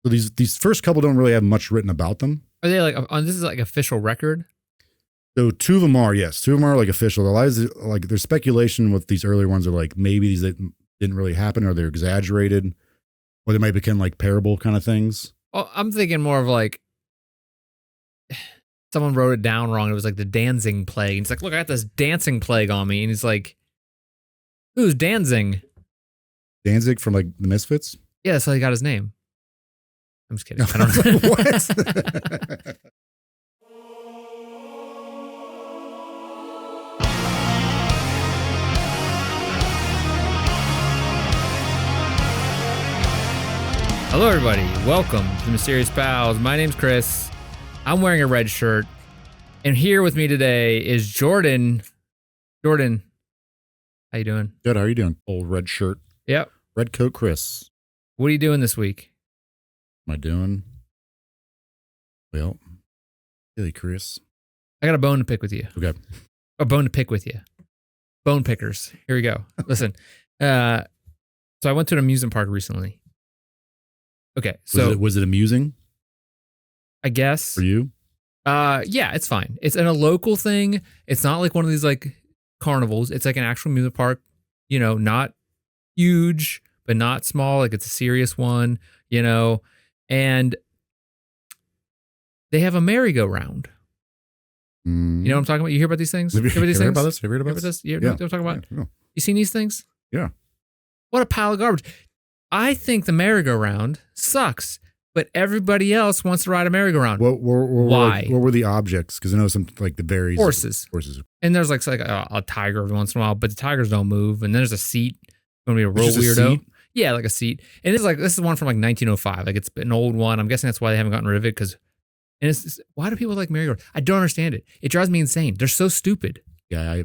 So these first couple don't really have much written about them. Are they like on this is like official record? So two of them are, yes. Two of them are like official. A lot of like there's speculation with these earlier ones are like maybe these didn't really happen or they're exaggerated or they might become like parable kind of things. Oh, I'm thinking more of like someone wrote it down wrong. It was like the dancing plague. And it's like, look, I got this dancing plague on me. And he's like, who's Danzig? Danzig from like the Misfits? Yeah, that's how he got his name. I'm just kidding. I don't know. What? Hello, everybody. Welcome to the Mysterious Pals. My name's Chris. I'm wearing a red shirt. And here with me today is Jordan. Jordan, how you doing? Good. How are you doing? Old red shirt. Yep. Red coat Chris. What are you doing this week? What am I doing? Well, hey, Chris. I got a bone to pick with you. Okay. A bone to pick with you. Bone pickers. Here we go. Listen. So I went to an amusement park recently. Okay. So was it amusing I guess. for you? Yeah, it's fine. It's in a local thing. It's not like one of these like carnivals. It's like an actual amusement park, you know, not huge, but not small. Like it's a serious one, you know, and they have a merry-go-round. You know what I'm talking about? You hear about these things? Have you hear about these heard things? about this? Have you heard You about heard about this? this? You know what I'm talking about? Yeah. You seen these things? Yeah. What a pile of garbage. I think the merry-go-round sucks, but everybody else wants to ride a merry-go-round. Why? What were the objects? Because I know some like the berries. Horses. And there's like a tiger every once in a while, but the tigers don't move. And then there's a seat. It's going to be a real Just a weirdo. seat? Yeah, like a seat. And this is one from like 1905. Like it's an old one. I'm guessing that's why they haven't gotten rid of it. And it's why do people like merry-go-round? I don't understand it. It drives me insane. They're so stupid. Yeah, I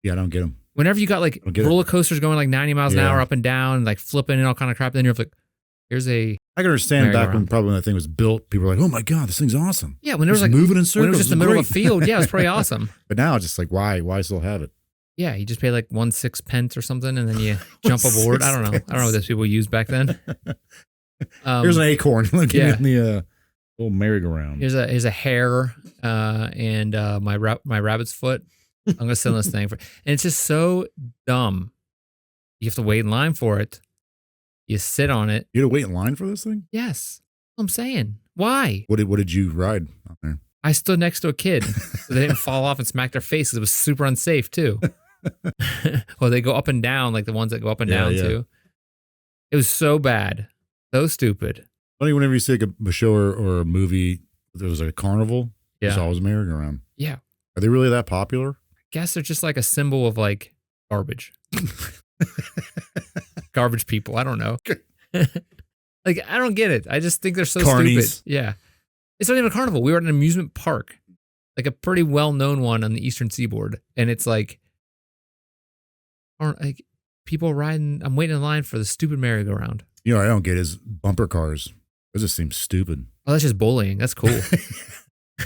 don't get them. Whenever you got like roller coasters going like 90 miles an hour up and down, like flipping and all kind of crap, then you're like, here's a. I can understand back merry-go-round. when probably when that thing was built, people were like, "Oh my god, this thing's awesome." Yeah, when there was Just like moving in circles, when it was just in the middle of a field, yeah, it was pretty awesome. But now it's just like, why still have it? Yeah, you just pay like 1/6 pence or something, and then you jump aboard. I don't know what those people used back then. Here's an acorn. Look yeah. in the little merry-go-round. Here's a hare and my rabbit's foot. I'm gonna send this thing and it's just so dumb. You have to wait in line for it. You sit on it. You had to wait in line for this thing? Yes, I'm saying. Why? What did you ride on there? I stood next to a kid, so they didn't fall off and smack their face because it was super unsafe too. Well, they go up and down like the ones that go up and down too. It was so bad, so stupid. Funny whenever you see like a show or a movie, there was like a carnival. There's always a merry-go-round. Yeah. Are they really that popular? Guess they're just like a symbol of like garbage. Garbage people. I don't know. Like, I don't get it. I just think they're so Carnies. stupid. Yeah. It's not even a carnival. We were at an amusement park, like a pretty well-known one on the Eastern Seaboard. And it's like people riding. I'm waiting in line for the stupid merry-go-round. You know, what I don't get is bumper cars. Those just seem stupid. Oh, that's just bullying. That's cool.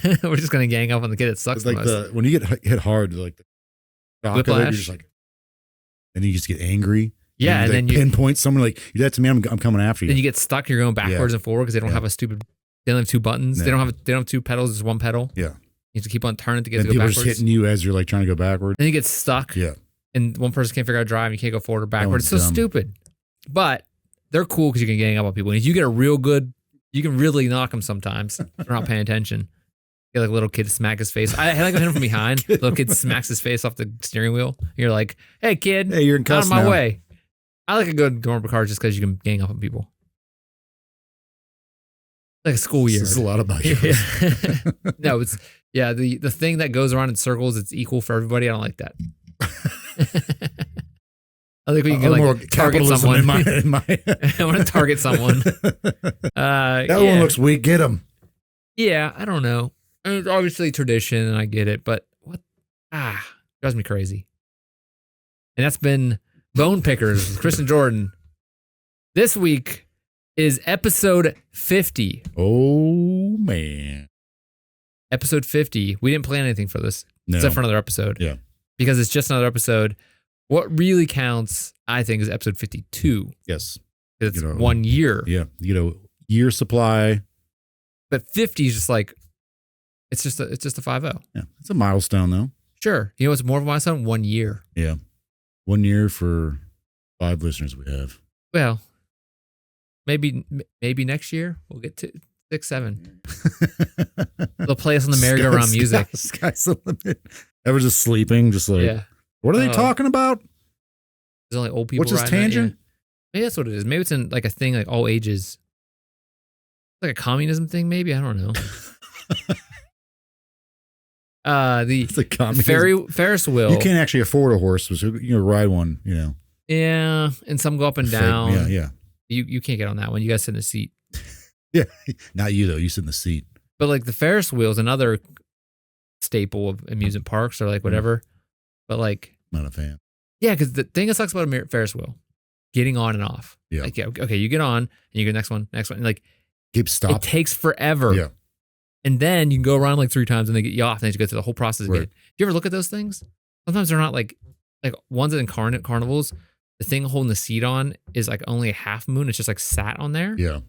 We're just going to gang up on the kid that sucks It's like the most. when you get hit hard, like the shock of it, you're just like, and you just get angry. Yeah, and then you pinpoint someone like, "You did that to me. I'm coming after you." Then you get stuck. You're going backwards and forward because they don't have a stupid. They don't have two buttons. No. They don't have two pedals. There's one pedal. Yeah. You have to keep on turning to get And to go people are backwards. just hitting you as you're like trying to go backward. Then you get stuck. Yeah. And one person can't figure out how to drive. And you can't go forward or backward. It's so dumb. stupid. But they're cool because you can gang up on people. And if you get a real good, you can really knock them sometimes. If they're not paying attention. You get like a little kid to smack his face. I like hit him from behind. Little kid smacks his face off the steering wheel. You're like, hey kid, Hey, you're in out cuss of my now. way. I like a good bumper car just because you can gang up on people. Like a school year. This is a lot about you. Yeah. No, it's the thing that goes around in circles, it's equal for everybody. I don't like that. I think we can like target someone. In my I want to target someone. That one looks weak. Get him. Yeah, I don't know. I mean, it's obviously tradition, and I get it, but what? Drives me crazy. And that's been Bone Pickers with Chris and Jordan. This week is episode 50. Oh man. Episode 50. We didn't plan anything for this, No. except for another episode. Yeah. Because it's just another episode. What really counts, I think, is episode 52. Yes. It's 1 year. Yeah. You know, year supply. But 50 is just like, it's just a 5-0. Yeah, it's a milestone though. Sure. You know what's more of a milestone? 1 year. Yeah, 1 year for 5 listeners we have. Well, maybe next year we'll get to 6, 7. They'll play us on the merry-go-round music. Sky's the limit. Ever just sleeping, just like, Yeah. what are they talking about? There's only old people. What's this riding that, tangent? yeah. Maybe that's what it is. Maybe it's in like a thing like all ages. Like a communism thing, maybe. I don't know. It's a communism. Ferris wheel. You can't actually afford a horse, so you ride one, you know. Yeah, and some go up and down. Yeah, yeah. You can't get on that one. You got to sit in a seat. Yeah, not you though. You sit in the seat. But like the Ferris wheel is another staple of amusement parks or like whatever. But like, Not a fan. yeah, because the thing that sucks about a Ferris wheel, getting on and off. Yeah. Like, yeah, okay, you get on and you go next one. And like, Keep stopping. it takes forever. Yeah. And then you can go around like 3 times and they get you off and then you go through the whole process again. Right. Do you ever look at those things? Sometimes they're not like ones in carnivals. The thing holding the seat on is like only a half moon. It's just like sat on there. Yeah.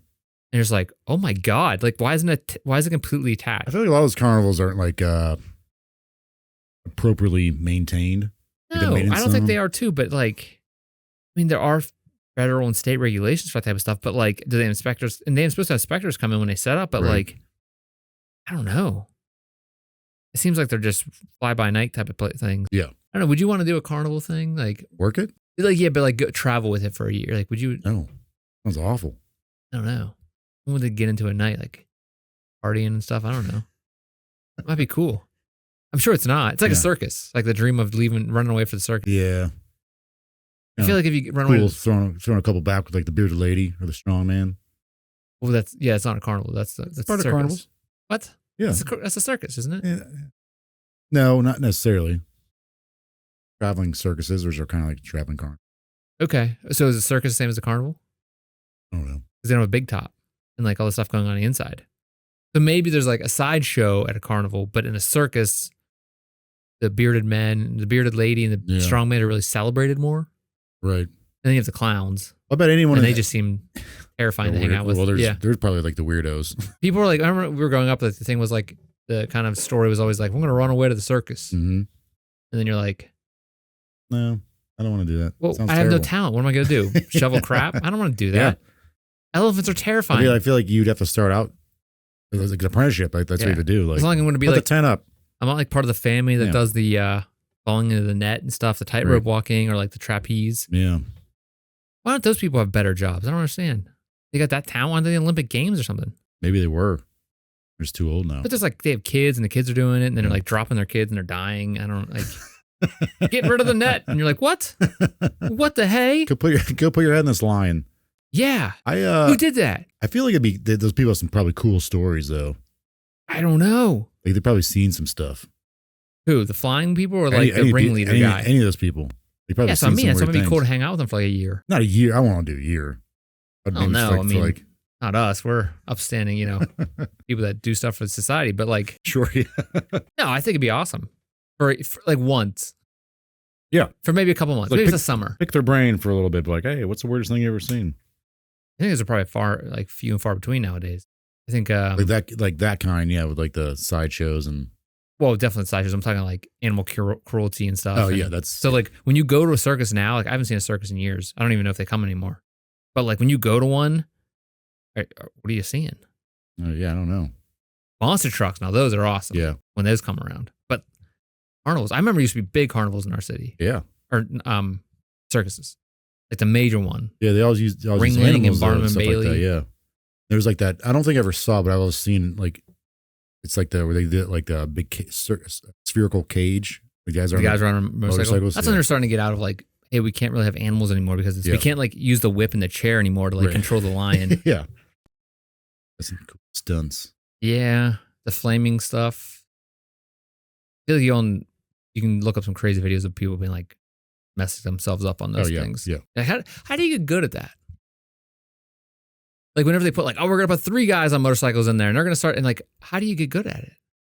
And it's like, oh my God. Like, why is it completely attached? I feel like a lot of those carnivals aren't like appropriately maintained. No, I don't think they are too. But like, I mean, there are federal and state regulations for that type of stuff. But like, do the inspectors, and they're supposed to have inspectors come in when they set up. But Right. like, I don't know. It seems like they're just fly by night type of things. Yeah. I don't know. Would you want to do a carnival thing? Like, Work it? like, yeah, but like go travel with it for a year. Like, would you? No. Sounds awful. I don't know. When would they get into a night like partying and stuff? I don't know. It might be cool. I'm sure it's not. It's like a circus, like the dream of running away for the circus. Yeah. I feel like if you run Cool, away, throwing a couple back with like the bearded lady or the strong man. well, it's not a carnival. That's Part the of circus. carnivals. What? Yeah. That's a circus, isn't it? Yeah. No, not necessarily. Traveling circuses, or are kind of like traveling carnival. Okay, so is the circus the same as the carnival? I don't know. Because they don't have a big top and like all the stuff going on the inside. So maybe there's like a sideshow at a carnival, but in a circus, the bearded men, the bearded lady, and the strong man are really celebrated more. Right. And then you have the clowns. I bet anyone. And they just seem terrifying to hang out with. Well, there's probably like the weirdos. People were like, I remember we were growing up, the thing was like, the kind of story was always like, I'm going to run away to the circus. Mm-hmm. And then you're like, no, I don't want to do that. well, Sounds I have no terrible. talent. What am I going to do? Shovel crap? I don't want to do that. Elephants are terrifying. I feel like you'd have to start out like an apprenticeship. Like that's what you have to do. Like, as long as I'm going to be put like the tent up. I'm not like part of the family that does the falling into the net and stuff, the tightrope walking or like the trapeze. Yeah. Why don't those people have better jobs? I don't understand. They got that talent on the Olympic Games or something. Maybe they were. They're just too old now. But there's like, they have kids and the kids are doing it and then they're like dropping their kids and they're dying. I don't like, get rid of the net. And you're like, what? What the hey? Go put your head in this lion. Yeah. Who did that? I feel like those people have some probably cool stories though. I don't know. Like they've probably seen some stuff. Who, the flying people or like the ringleader guy? Any of those people. They probably so I mean, it's going to be cool to hang out with them for like a year. Not a year. I won't do a year. Oh no, I mean, not us. We're upstanding, people that do stuff for society. But like, sure, yeah. No, I think it'd be awesome for like once. Yeah, for maybe a couple months. Like maybe it's a summer. Pick their brain for a little bit. But like, hey, what's the weirdest thing you ever seen? I think those are probably few and far between nowadays. I think like that kind, yeah, with like the sideshows and. Well, definitely sideshows. I'm talking like animal cruelty and stuff. Oh and yeah, that's so like when you go to a circus now, like I haven't seen a circus in years. I don't even know if they come anymore. But like when you go to one, what are you seeing? Oh yeah, I don't know. Monster trucks. Now those are awesome. Yeah, when those come around. But carnivals, I remember used to be big carnivals in our city. Yeah, or circuses, like the major one. Yeah, they always use Ringling and Barnum and Bailey. Like that, yeah, there was like that. I don't think I ever saw, but I've always seen like. It's like where they did like the big spherical cage. The guys are on motorcycles. That's when they're starting to get out of like, hey, we can't really have animals anymore because we can't like use the whip and the chair anymore to like control the lion. Yeah, that's some cool stunts. Yeah, the flaming stuff. I feel like you can look up some crazy videos of people being like messing themselves up on those things. Yeah. Like how do you get good at that? Like whenever they put like, oh, we're going to put 3 guys on motorcycles in there and they're going to start and like, how do you get good at it?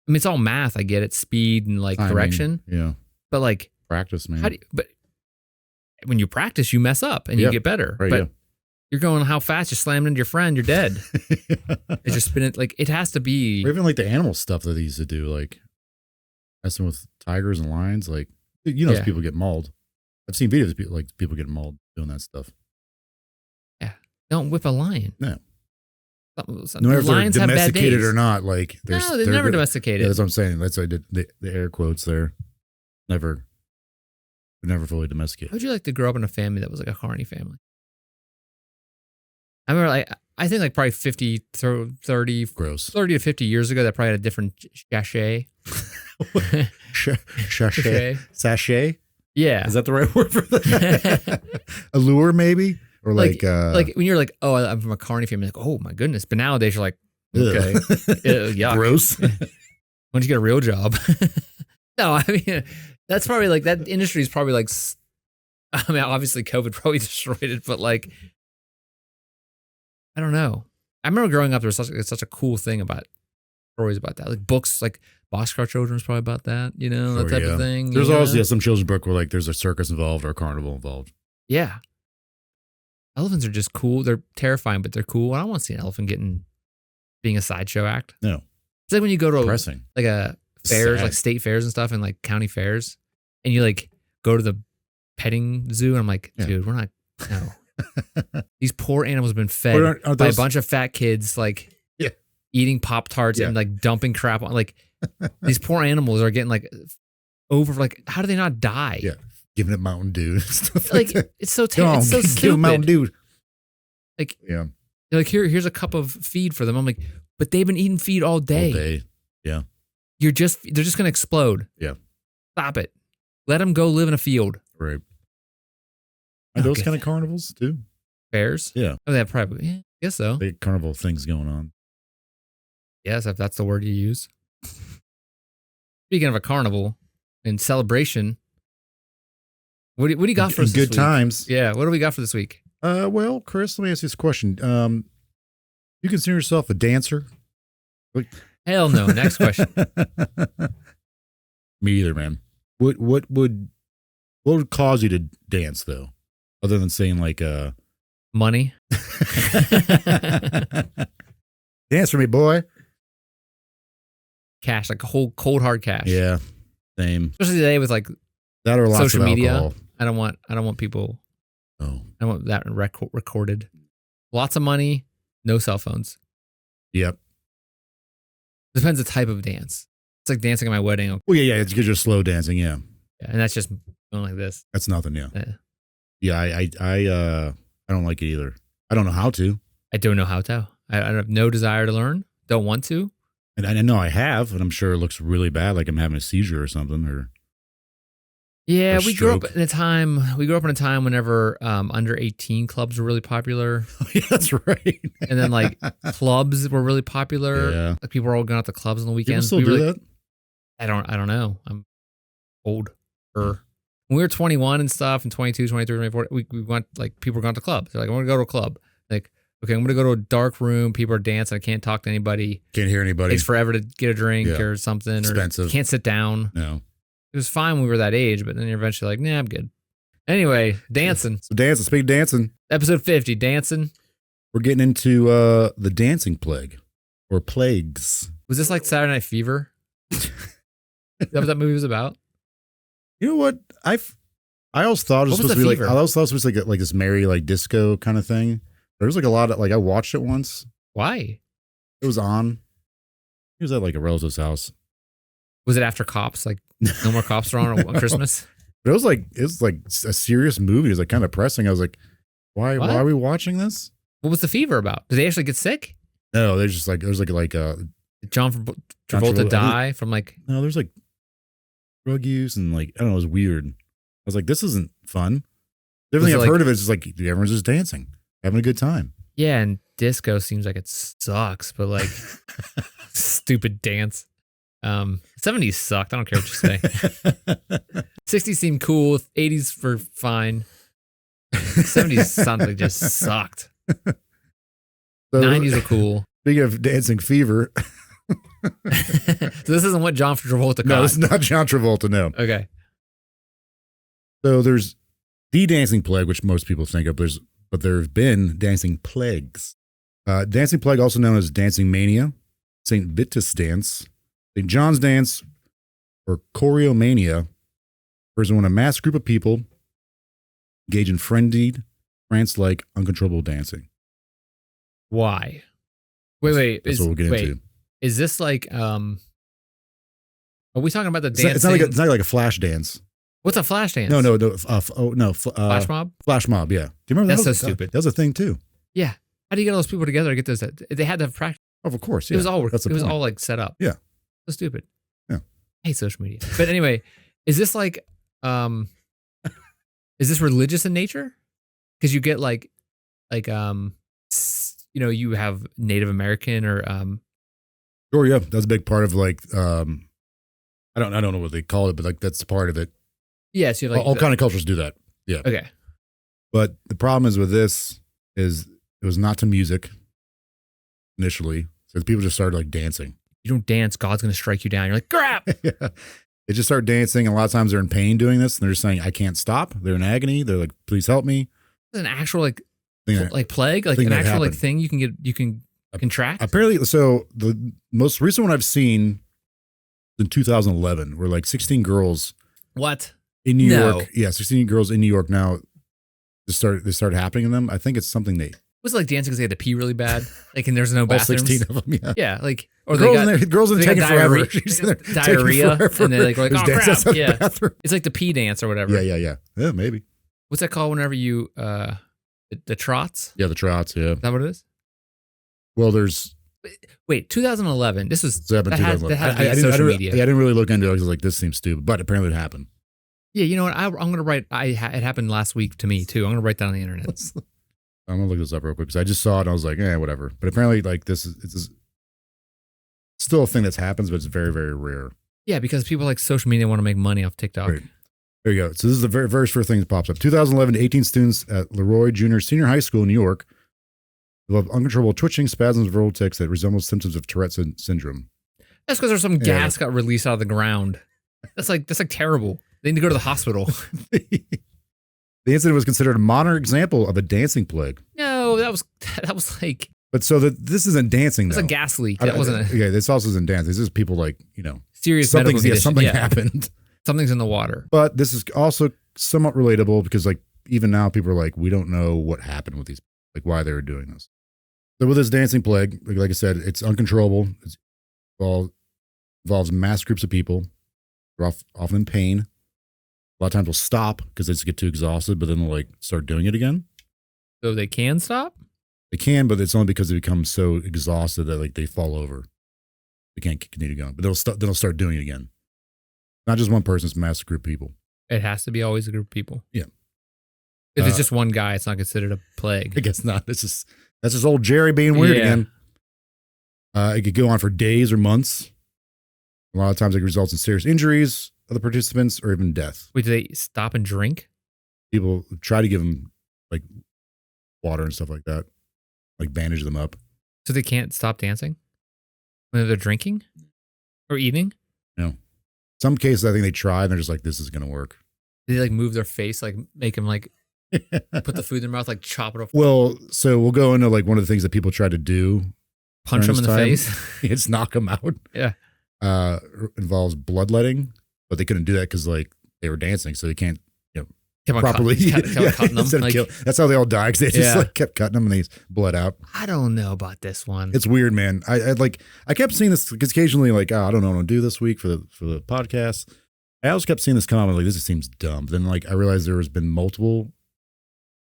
I mean, it's all math. I get it. Speed and like direction. Yeah. But like practice, man. but when you practice, you mess up and you get better. Right, but You're going how fast? You slammed into your friend. You're dead. It's just been like it has to be. Or even like the animal stuff that they used to do, like messing with tigers and lions. Like people get mauled. I've seen videos of people getting mauled doing that stuff. Yeah, don't whip a lion. No. No matter if they're domesticated or not, like they're never domesticated. Yeah, that's what I'm saying. That's why I did the air quotes there. They're never fully domesticated. How would you like to grow up in a family that was like a carny family? I remember, I think like probably 30 Gross. 30 to 50 years ago, that probably had a different sachet. Sachet? Yeah. Is that the right word for that? Allure, maybe? Or like when you're like, oh, I'm from a carny family, like, oh my goodness. But nowadays you're like, okay, yuck. Gross. Why don't you get a real job? No, I mean, that's probably like, that industry is probably like, I mean, obviously COVID probably destroyed it, but like, I don't know. I remember growing up, there was such a cool thing about stories about that. Like books, like Boxcar Children was probably about that, that type of thing. There's always some children's book where like there's a circus involved or a carnival involved. Yeah. Elephants are just cool. They're terrifying, but they're cool. I don't want to see an elephant being a sideshow act. No. It's like when you go to Depressing. like a fairs, Sad. like state fairs and stuff and like county fairs, and you like go to the petting zoo and I'm like, dude, we're not, no. These poor animals have been fed by a bunch of fat kids, like eating Pop-Tarts and like dumping crap on. Like these poor animals are getting like over. Like, how do they not die? Yeah, giving it Mountain Dew and stuff like that. It's so terrible. It's so stupid. Give them Mountain Dew. Like, yeah, they're like here's a cup of feed for them. I'm like, but they've been eating feed all day. All day. Yeah, they're just gonna explode. Yeah, stop it. Let them go live in a field. Right. Are those kind of carnivals too? Fairs? Yeah. Oh, that probably. Yeah, I guess so. Big carnival things going on. Yes, if that's the word you use. Speaking of a carnival and celebration, what do you got for us this week? Good times. Yeah. What do we got for this week? Well, Chris, let me ask you this question. You consider yourself a dancer? Hell no. Next question. Me either, man. What would cause you to dance though? Other than saying like money. Dance for me, boy. Cash, like a whole cold hard cash. Yeah. Same. Especially today with like that or lots social of media. Alcohol. I don't want people. Oh. I want that recorded. Lots of money, no cell phones. Yep. Depends the type of dance. It's like dancing at my wedding. Well, yeah. It's because you're slow dancing. Yeah. And that's just going like this. That's nothing. Yeah. Yeah. I don't like it either. I don't know how to. I don't know how to. I have no desire to learn. Don't want to. And I know I have, and I'm sure it looks really bad, like I'm having a seizure or something. Yeah, we grew up in a time. Whenever under 18 clubs were really popular. Oh, yeah, that's right. And then like clubs were really popular. Yeah. Like people were all going out to clubs on the weekends. People still do that? I don't know. I'm old. When we were 21 and stuff, and 22, 23, 24, we went, like, people were going to clubs. They're like, I'm going to go to a club. Like, okay, I'm going to go to a dark room. People are dancing. I can't talk to anybody. Can't hear anybody. It takes forever to get a drink or something. Expensive. Or can't sit down. No. It was fine when we were that age, but then you're eventually like, nah, I'm good. Anyway, dancing. So dancing, speak dancing. Episode 50, dancing. We're getting into the dancing plague or plagues. Was this like Saturday Night Fever? Is that what that movie was about? You know what? I always thought it was supposed to be like, I always thought it was like this merry like disco kind of thing. There was like a lot of, like, I watched it once. Why? It was on. He was at like a relative's house. Was it after Cops? Like no more cops are on Christmas? But it was like a serious movie. It was like kind of depressing. I was like, why are we watching this? What was the fever about? Did they actually get sick? No, there's just like, there's like Did John Travolta die from like? No, there's like drug use and like, I don't know, it was weird. I was like, this isn't fun. Everything I've heard of it is just like, everyone's just dancing, having a good time. Yeah, and disco seems like it sucks, but like stupid dance. 70s sucked. I don't care what you say. 60s seemed cool. 80s were fine. 70s sounded like just sucked. So, 90s were cool. Speaking of dancing fever. So this isn't what John Travolta caught. No, it's not John Travolta, no. Okay. So there's the dancing plague, which most people think of. There's but there have been dancing plagues. Dancing plague, also known as dancing mania, St. Vitus dance, St. John's dance, or Choreomania, refers when a mass group of people engage in frenzied, trance-like, uncontrollable dancing. Why? Wait. That's what we'll get into. Is this like are we talking about the dancing? It's not like a flash dance. What's a flash dance? No. Flash mob? Flash mob, yeah. Do you remember That's that? so stupid. That was a thing too. Yeah. How do you get all those people together to get this? They had to have practice. Oh, of course, yeah. It was all That's the it was point. all like set up. Yeah. So stupid. Yeah. I hate social media. But anyway, is this like is this religious in nature? Because you get like you have Native American or Sure, yeah. That's a big part of like I don't know what they call it, but like that's part of it. yeah, so you have like All kind of cultures do that. Yeah. okay. But the problem is with this is it was not to music initially. So people just started like dancing. You don't dance, God's gonna strike you down. You're like, crap. Yeah. They just start dancing, and a lot of times they're in pain doing this, and they're just saying, I can't stop. They're in agony. They're like, please help me. It's an actual like Thing plague, like thing an that actual like happened. thing you can contract. Apparently, so the most recent one I've seen in 2011 were like 16 girls What? in New No. York. Yeah, 16 girls in New York now. They started happening to them. I think it's something they Was it like dancing because they had to pee really bad? Like, and there's no all bathrooms. 16 of them. Yeah. Yeah, like or Girls they in got there, girls in they there got taking forever. diarrhea- She's they in got there taking diarrhea, forever. and they're like, There's oh, dance crap, outside the yeah. bathroom. it's like the pee dance or whatever. Yeah, maybe. What's that called? Whenever you the trots? Yeah, the trots. Yeah. Is that what it is? Well, there's Wait, 2011. This was so it happened that had 2011. to be on social media. I didn't really look into it. I was like, this seems stupid, but apparently it happened. Yeah, you know what? I'm gonna write. It happened last week to me too. I'm gonna write that on the internet. I'm gonna look this up real quick because I just saw it and I was like, whatever. But apparently, like it's still a thing that happens, but it's very, very rare. Yeah, because people like social media want to make money off TikTok. Right. There you go. So this is the very first thing that pops up. 2011, 18 students at Leroy Junior Senior High School in New York developed uncontrollable twitching, spasms, and verbal tics that resemble symptoms of Tourette's syndrome. That's because there's some gas got released out of the ground. That's like terrible. They need to go to the hospital. The incident was considered a modern example of a dancing plague. No, that was like But so this isn't dancing. that's though. a gas leak. That wasn't a Yeah, this also isn't dancing. This is people like serious medical condition. something Yeah. happened. Something's in the water. But this is also somewhat relatable because like even now people are like, we don't know what happened with these, like why they were doing this. So with this dancing plague, like I said, it's uncontrollable. It involves mass groups of people. They're often in pain. A lot of times they'll stop because they just get too exhausted, but then they'll like start doing it again. So they can stop? They can, but it's only because they become so exhausted that like they fall over. They can't continue going, but then they'll start doing it again. Not just one person, it's a massive group of people. It has to be always a group of people. Yeah. If it's just one guy, it's not considered a plague. I guess not. That's just old Jerry being weird Yeah. again. It could go on for days or months. A lot of times it results in serious injuries of the participants or even death. Wait, do they stop and drink? People try to give them like water and stuff like that, like bandage them up. So they can't stop dancing when they're drinking or eating? No. Some cases, I think they try and they're just like, this is going to work. Do they like move their face, like make them like put the food in their mouth, like chop it off, Well, so we'll go into like one of the things that people try to do. punch them in during the this face? time. It's knock them out. Yeah. Involves bloodletting, but they couldn't do that because like they were dancing, so they can't Kept on properly. kept on cutting them. Instead of Like, that's how they all died because they just Yeah. like kept cutting them and they bled out. I don't know about this one. It's weird, man. I kept seeing this because occasionally like I don't know what to do this week for the podcast. I always kept seeing this come out and like this just seems dumb. But then like I realized there has been multiple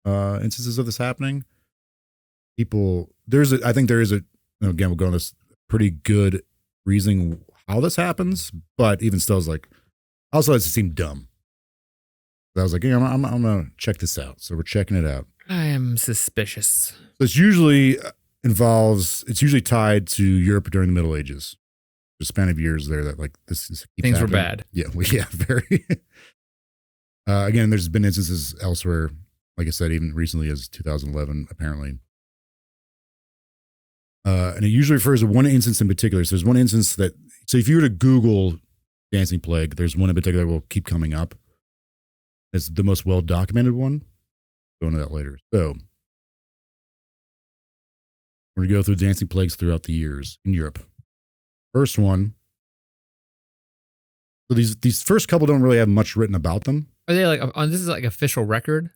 instances of this happening. I think there is a again we'll go on this pretty good reasoning how this happens, but even still, it's like also it seemed dumb. I was like, I'm gonna check this out. So we're checking it out. I am suspicious. So it's usually tied to Europe during the Middle Ages. The span of years there that like this keeps Things were happening. bad. Yeah, very. Again, there's been instances elsewhere, like I said, even recently as 2011, apparently. And it usually refers to one instance in particular. So there's one instance so if you were to Google dancing plague, there's one in particular that will keep coming up. It's the most well-documented one. Go into that later. So We're going to go through dancing plagues throughout the years in Europe. First one. So these first couple don't really have much written about them. Are they like on this is like official record?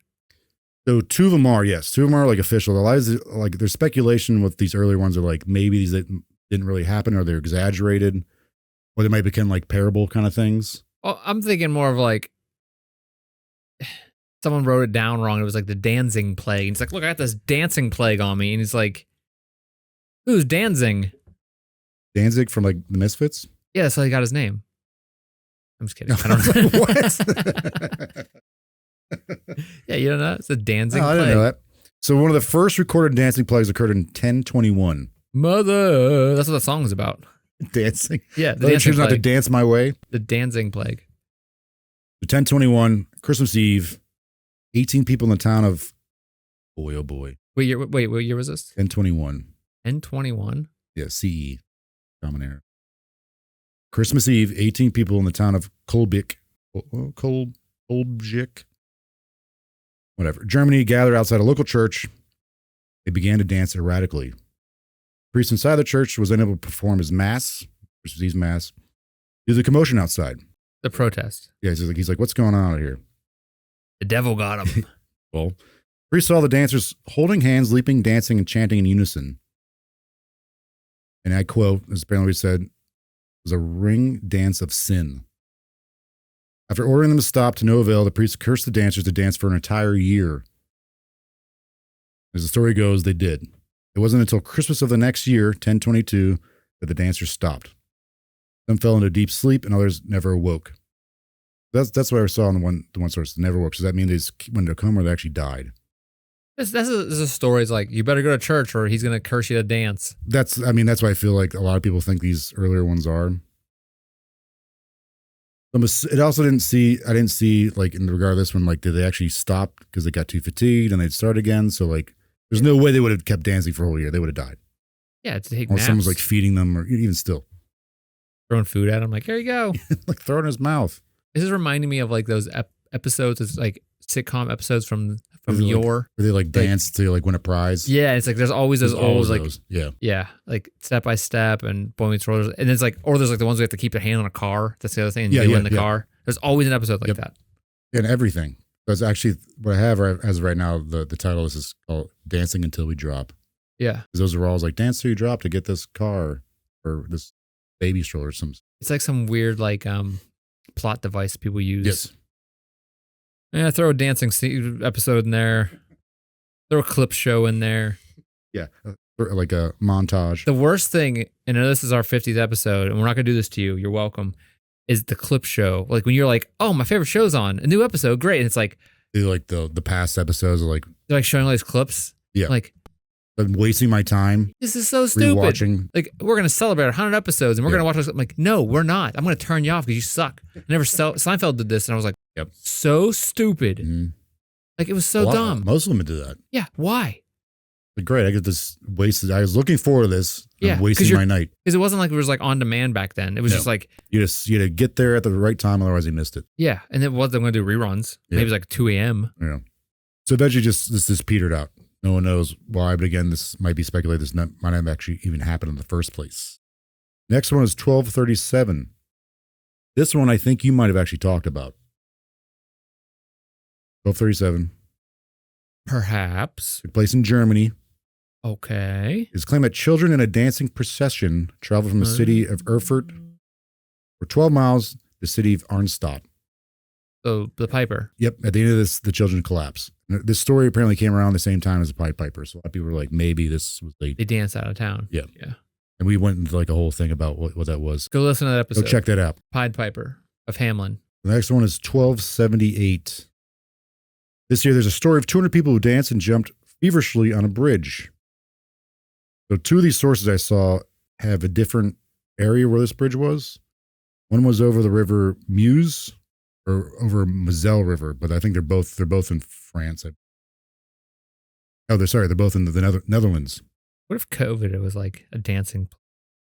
So two of them are, yes. Two of them are like official. A lot of like there's speculation with these earlier ones are like maybe these didn't really happen or they're exaggerated or they might become like parable kind of things. Well, I'm thinking more of like someone wrote it down wrong. It was like the dancing plague. And it's like, look, I got this dancing plague on me. And he's like, who's Danzig? Danzig from like the Misfits? Yeah, that's how he got his name. I'm just kidding. I don't know. What? Yeah, you don't know? It's a dancing plague. I didn't know that. So one of the first recorded dancing plagues occurred in 1021. Mother. That's what the song was about. Dancing? Yeah, the dancing plague. Not to dance my way. The dancing plague. 1021, Christmas Eve, 18 people in the town of, boy, oh boy. What year was this? 1021. 1021? Yeah, CE, Common Era. Christmas Eve, 18 people in the town of Kolbik, whatever, Germany gathered outside a local church. They began to dance erratically. The priest inside the church was unable to perform his mass, Christmas Eve mass, due to the commotion outside. The protest. Yeah, he's like, what's going on out here? The devil got him. Well, the priest saw the dancers holding hands, leaping, dancing, and chanting in unison. And I quote, as apparently we said, was a ring dance of sin. After ordering them to stop to no avail, the priest cursed the dancers to dance for an entire year. As the story goes, they did. It wasn't until Christmas of the next year, 1022, that the dancers stopped. Some fell into deep sleep and others never awoke. That's what I saw in the one source. They never awoke. Does that mean they just went into a coma or they actually died? This is a story. It's like, you better go to church or he's going to curse you to dance. That's why I feel like a lot of people think these earlier ones are. It also I didn't see like in regard to this one, like, did they actually stop because they got too fatigued and they'd start again? So like, there's no way they would have kept dancing for a whole year. They would have died. Yeah, to take or naps. Someone's like feeding them or even still. Throwing food at him, like, here you go. Like throw it in his mouth. This is reminding me of like those episodes, it's like sitcom episodes from where yore. Where they like dance to like win a prize. Yeah, it's like there's always those old like yeah, like Step by Step and Boy Meets World, and it's like, or there's like the ones who have to keep their hand on a car. That's the other thing. And do in the car. There's always an episode like that. And everything. That's actually what I have as of right now. The title is called "Dancing Until We Drop." Yeah, because those are all like dance till you drop to get this car or this baby stroller or something. It's like some weird like plot device people use. Yes. Yeah, throw a dancing episode in there. Throw a clip show in there. Yeah, like a montage. The worst thing, and I know this is our 50th episode, and we're not going to do this to you. You're welcome. Is the clip show. Like when you're like, oh, my favorite show's on. A new episode, great. And it's like. Like the past episodes are like. They're like showing all these clips. Yeah. Like. I'm wasting my time. This is so stupid. Rewatching. Like, we're going to celebrate 100 episodes and we're going to watch this. I'm like, no, we're not. I'm going to turn you off because you suck. Seinfeld did this and I was like, yep. So stupid. Mm-hmm. Like, it was so dumb. Most of them do that. Yeah. Why? Like, great. I get this wasted. I was looking forward to this. Yeah. I'm wasting my night. Because it wasn't like it was like on demand back then. It was just like. You had to get there at the right time. Otherwise, you missed it. Yeah. And then what they're going to do reruns. Yeah. Maybe it was like 2 a.m. Yeah. So eventually this petered out. No one knows why, but again, this might be speculated. This might not have actually even happened in the first place. Next one is 1237. This one I think you might have actually talked about. 1237. Perhaps. Took place in Germany. Okay. It's claimed that children in a dancing procession traveled from the city of Erfurt for 12 miles to the city of Arnstadt. So the Piper. Yep. At the end of this, the children collapse. This story apparently came around the same time as the Pied Piper. So a lot of people were like, maybe this was they danced out of town. Yeah. Yeah. And we went into like a whole thing about what that was. Go listen to that episode. Go check that out. Pied Piper of Hamelin. The next one is 1278. This year, there's a story of 200 people who danced and jumped feverishly on a bridge. So 2 of these sources I saw have a different area where this bridge was. One was over the river Meuse, or over Moselle River, but I think they're both in France. They're both in the Netherlands. What if COVID, it was like a dancing?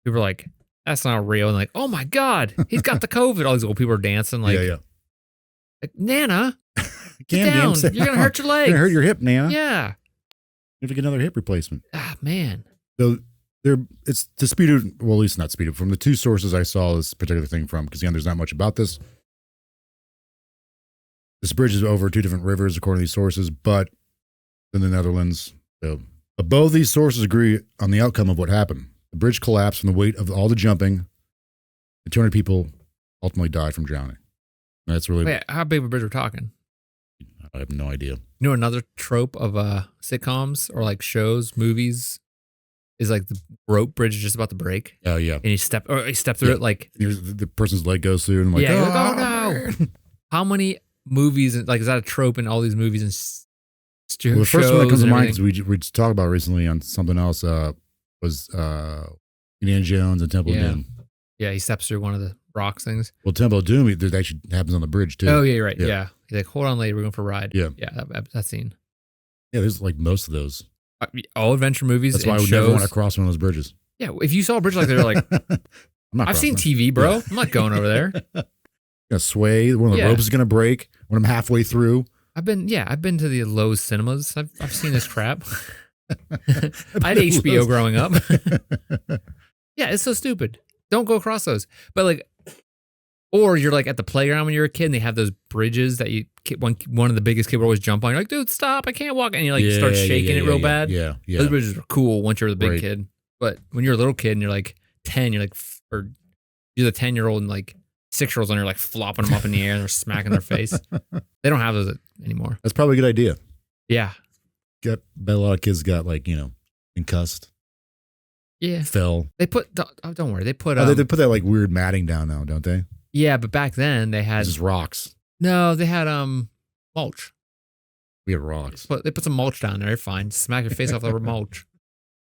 People were like, that's not real. And like, oh my God, he's got the COVID. All these old people are dancing like, like Nana, get down. You're going to hurt your leg. You're going to hurt your hip, Nana. Yeah. You have to get another hip replacement. Ah, man. So it's disputed. Well, at least not disputed. From the two sources I saw this particular thing from, because again, there's not much about this. This bridge is over 2 different rivers according to these sources, but in the Netherlands. So, but both these sources agree on the outcome of what happened. The bridge collapsed from the weight of all the jumping. And 200 people ultimately died from drowning. That's really. Wait, how big of a bridge we're talking? I have no idea. You know, another trope of sitcoms or like shows, movies, is like the rope bridge is just about to break. Oh yeah, and you step through it like the person's leg goes through, and I'm like, yeah, oh, like, oh no. How many movies like is that a trope in all these movies and well, the first one that comes to mind because we just talked about recently on something else was Indiana Jones and Temple of Doom. Yeah, he steps through one of the rocks things. Well, Temple of Doom, that actually happens on the bridge too. Oh yeah, you're right. Yeah. He's like, hold on, lady, we're going for a ride. Yeah, that scene. Yeah, there's like most of those. All adventure movies. That's why I would never want to cross one of those bridges. Yeah, if you saw a bridge like that, you're like, I've seen TV, bro. Yeah. I'm not going over there. Gonna sway. One of the ropes is gonna break when I'm halfway through. I've been to the Lowe's cinemas. I've seen this crap. I had HBO growing up. Yeah, it's so stupid. Don't go across those. But like, or you're like at the playground when you're a kid and they have those bridges that one of the biggest kids would always jump on. You're like, dude, stop! I can't walk. And you like start shaking it real bad. Yeah. Those bridges are cool once you're the big kid. But when you're a little kid and you're like 10, you're like, or you're the 10-year-old and like 6-year-olds and you're like flopping them up in the air and they're smacking their face. They don't have those anymore. That's probably a good idea. Yeah. Bet a lot of kids got like, concussed. Yeah. Fell. They put, don't worry. They put, they put that like weird matting down now, don't they? Yeah, but back then they had just rocks. No, they had mulch. We had rocks. They put some mulch down there. You're fine. Smack your face off over mulch.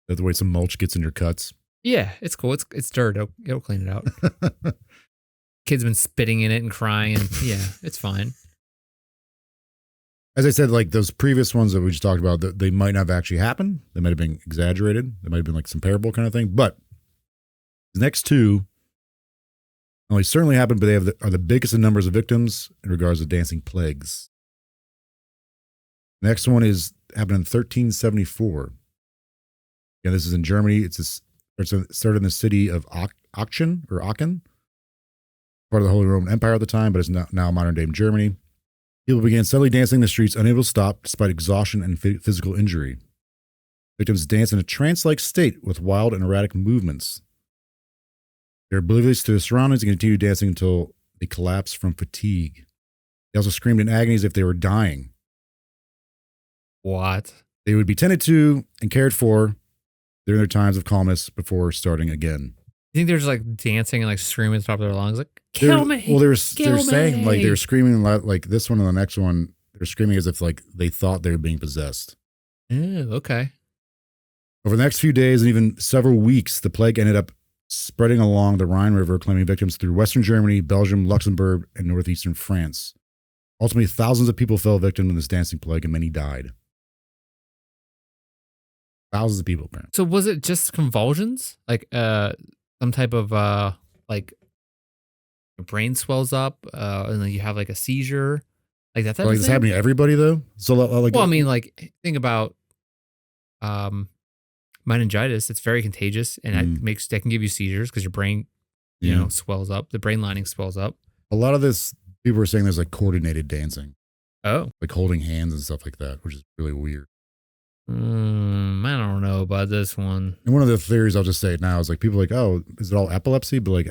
That's the way some mulch gets in your cuts. Yeah, it's cool. It's dirt. It'll clean it out. Kids been spitting in it and crying, and yeah, it's fine. As I said, like those previous ones that we just talked about, they might not have actually happened. They might have been exaggerated. They might have been like some parable kind of thing. But the next two only certainly happened, but they are the biggest in numbers of victims in regards to dancing plagues. The next one happened in 1374. Yeah, this is in Germany. It started in the city of Aachen, part of the Holy Roman Empire at the time, but it's now modern day Germany. People began suddenly dancing in the streets, unable to stop despite exhaustion and physical injury. Victims danced in a trance-like state with wild and erratic movements. They were oblivious to their surroundings and continued dancing until they collapsed from fatigue. They also screamed in agony as if they were dying. What? They would be tended to and cared for during their times of calmness before starting again. You think they're just like dancing and like screaming at the top of their lungs, like "Kill me!" Well, they're saying like they were screaming like this one and the next one. They're screaming as if like they thought they were being possessed. Oh, okay. Over the next few days and even several weeks, the plague ended up spreading along the Rhine River, claiming victims through Western Germany, Belgium, Luxembourg, and northeastern France. Ultimately, thousands of people fell victim to this dancing plague, and many died. Thousands of people, apparently. So was it just convulsions? Like some type of like your brain swells up and then you have like a seizure? Like that type of thing? It's happening to everybody though? So like, well, I mean, like think about meningitis. It's very contagious and that can give you seizures because your brain, you know, swells up. The brain lining swells up. A lot of this, people are saying there's like coordinated dancing. Oh. Like holding hands and stuff like that, which is really weird. I don't know about this one. And one of the theories, I'll just say it now, is like people are like, oh, is it all epilepsy? But like,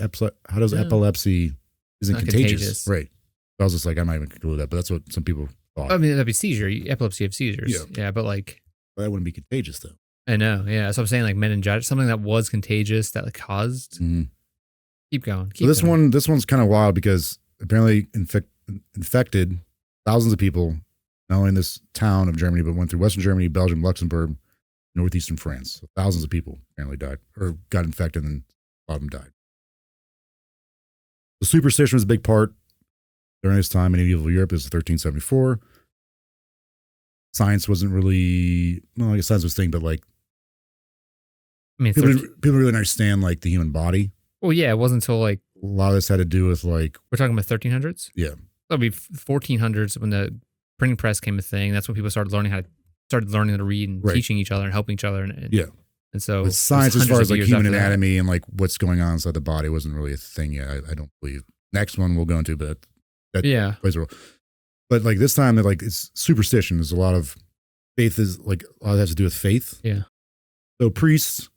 how does epilepsy isn't contagious? Right. I was just like, I might even conclude that, but that's what some people thought. I mean, that'd be seizure. Epilepsy have seizures. Yeah, but like. But that wouldn't be contagious though. I know. Yeah. So I'm saying like meningitis, something that was contagious that like caused. Mm-hmm. Keep going. So this one's kind of wild because apparently infected thousands of people, not only in this town of Germany, but went through Western Germany, Belgium, Luxembourg, northeastern France. So thousands of people apparently died or got infected and a lot of them died. The superstition was a big part during this time in medieval Europe. This is 1374. Science wasn't really, well, I guess science was a thing, but like, I mean, people really didn't understand like the human body. Well, yeah, it wasn't until like, a lot of this had to do with like, we're talking about 1300s? Yeah. That'll be 1400s when the printing press came a thing. That's when people started learning how to read and teaching each other and helping each other. And yeah. And so But science, as hundreds far of as like years human after that. anatomy and like what's going on inside the body, wasn't really a thing yet. I don't believe. Next one we'll go into, but that Yeah. plays a role. But like this time, like it's superstition. There's a lot of faith. Is like a lot has to do with faith. Yeah. So priests,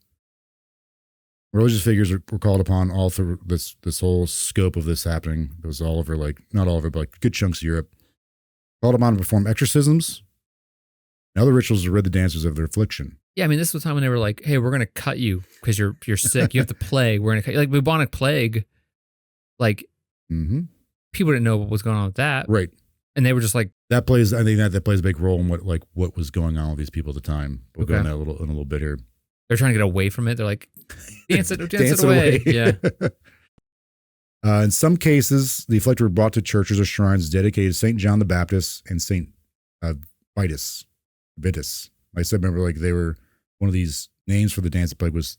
religious figures were called upon all through this whole scope of this happening. It was all over, like not all over, but like good chunks of Europe. Called upon to perform exorcisms and other rituals to rid the dancers of their affliction. Yeah, I mean, this was the time when they were like, "Hey, we're gonna cut you because you're sick. You have the plague. We're gonna cut you." Like bubonic plague. Like people didn't know what was going on with that, Right. and they were just like, That plays. I think that plays a big role in what was going on with these people at the time. We'll go into that in a little bit here. they're trying to get away from it. They're like, dance it away. Yeah. In some cases, the afflicted were brought to churches or shrines dedicated to Saint John the Baptist and Saint Vitus. I said, remember, like they were one of these names for the dance plague was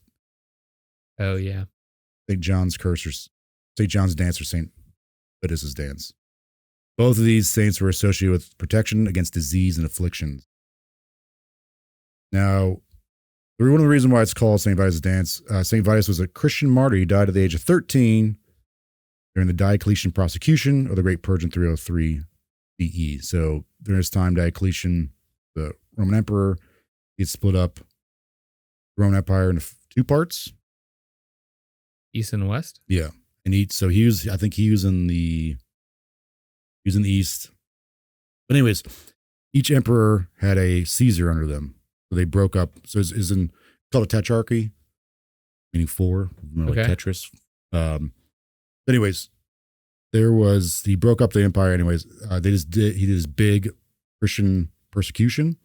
Oh yeah. Saint John's curse or Saint John's dance or Saint Vitus's dance. Both of these saints were associated with protection against disease and afflictions. Now, one of the reasons why it's called St. Vitus' dance, St. Vitus was a Christian martyr. He died at the age of 13 during the Diocletian prosecution of the Great Purge in 303 CE. So during his time, Diocletian, the Roman emperor, he had split up the Roman Empire into two parts. East and West? Yeah. And he was in the East. But anyways, each emperor had a Caesar under them. So they broke up. So it's called a tetrarchy, meaning four, like Tetris. Anyways, he broke up the empire. Anyways, he did this big Christian persecution,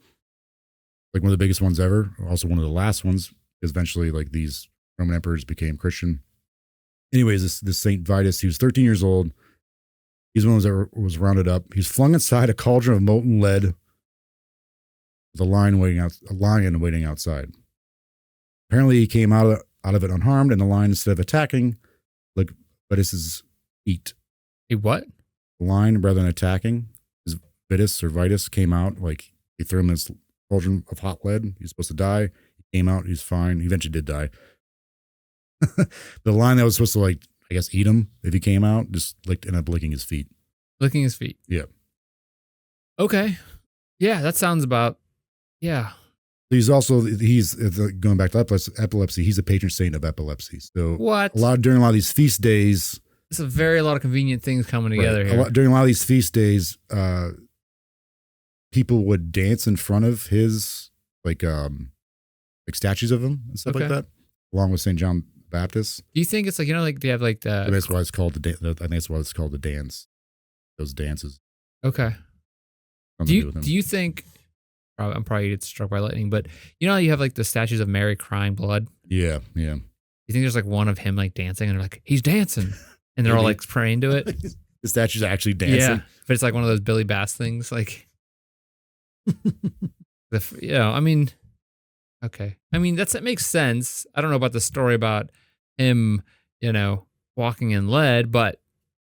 like one of the biggest ones ever. Also one of the last ones, because eventually like these Roman emperors became Christian. Anyways, this Saint Vitus, he was 13 years old. He's one of those that was rounded up. He's flung inside a cauldron of molten lead with a lion waiting outside. Apparently, he came out of it unharmed, and the lion, instead of attacking, like Vitus's feet. He what? The lion, rather than attacking, his Vitus came out, like he threw him in this cauldron of hot lead. He's supposed to die. He came out. He's fine. He eventually did die. The lion that was supposed to, like, I guess, eat him if he came out, just ended up licking his feet. Licking his feet. Yeah. Okay. Yeah, that sounds about, yeah. He's going back to epilepsy. He's a patron saint of epilepsy. So what? During a lot of these feast days. It's a lot of convenient things coming together here. During a lot of these feast days, people would dance in front of his, like statues of him and stuff like that, along with St. John Baptist. Do you think it's like, do you have like the... And that's why it's called I think that's why it's called the dance. Those dances. Okay. Do you think... I'm probably get struck by lightning, but you know how you have like the statues of Mary crying blood? Yeah. You think there's like one of him like dancing and they're like, he's dancing. And they're all like praying to it? The statue's actually dancing? Yeah. But it's like one of those Billy Bass things. Like, I mean, okay. I mean, that makes sense. I don't know about the story about him, walking in lead, but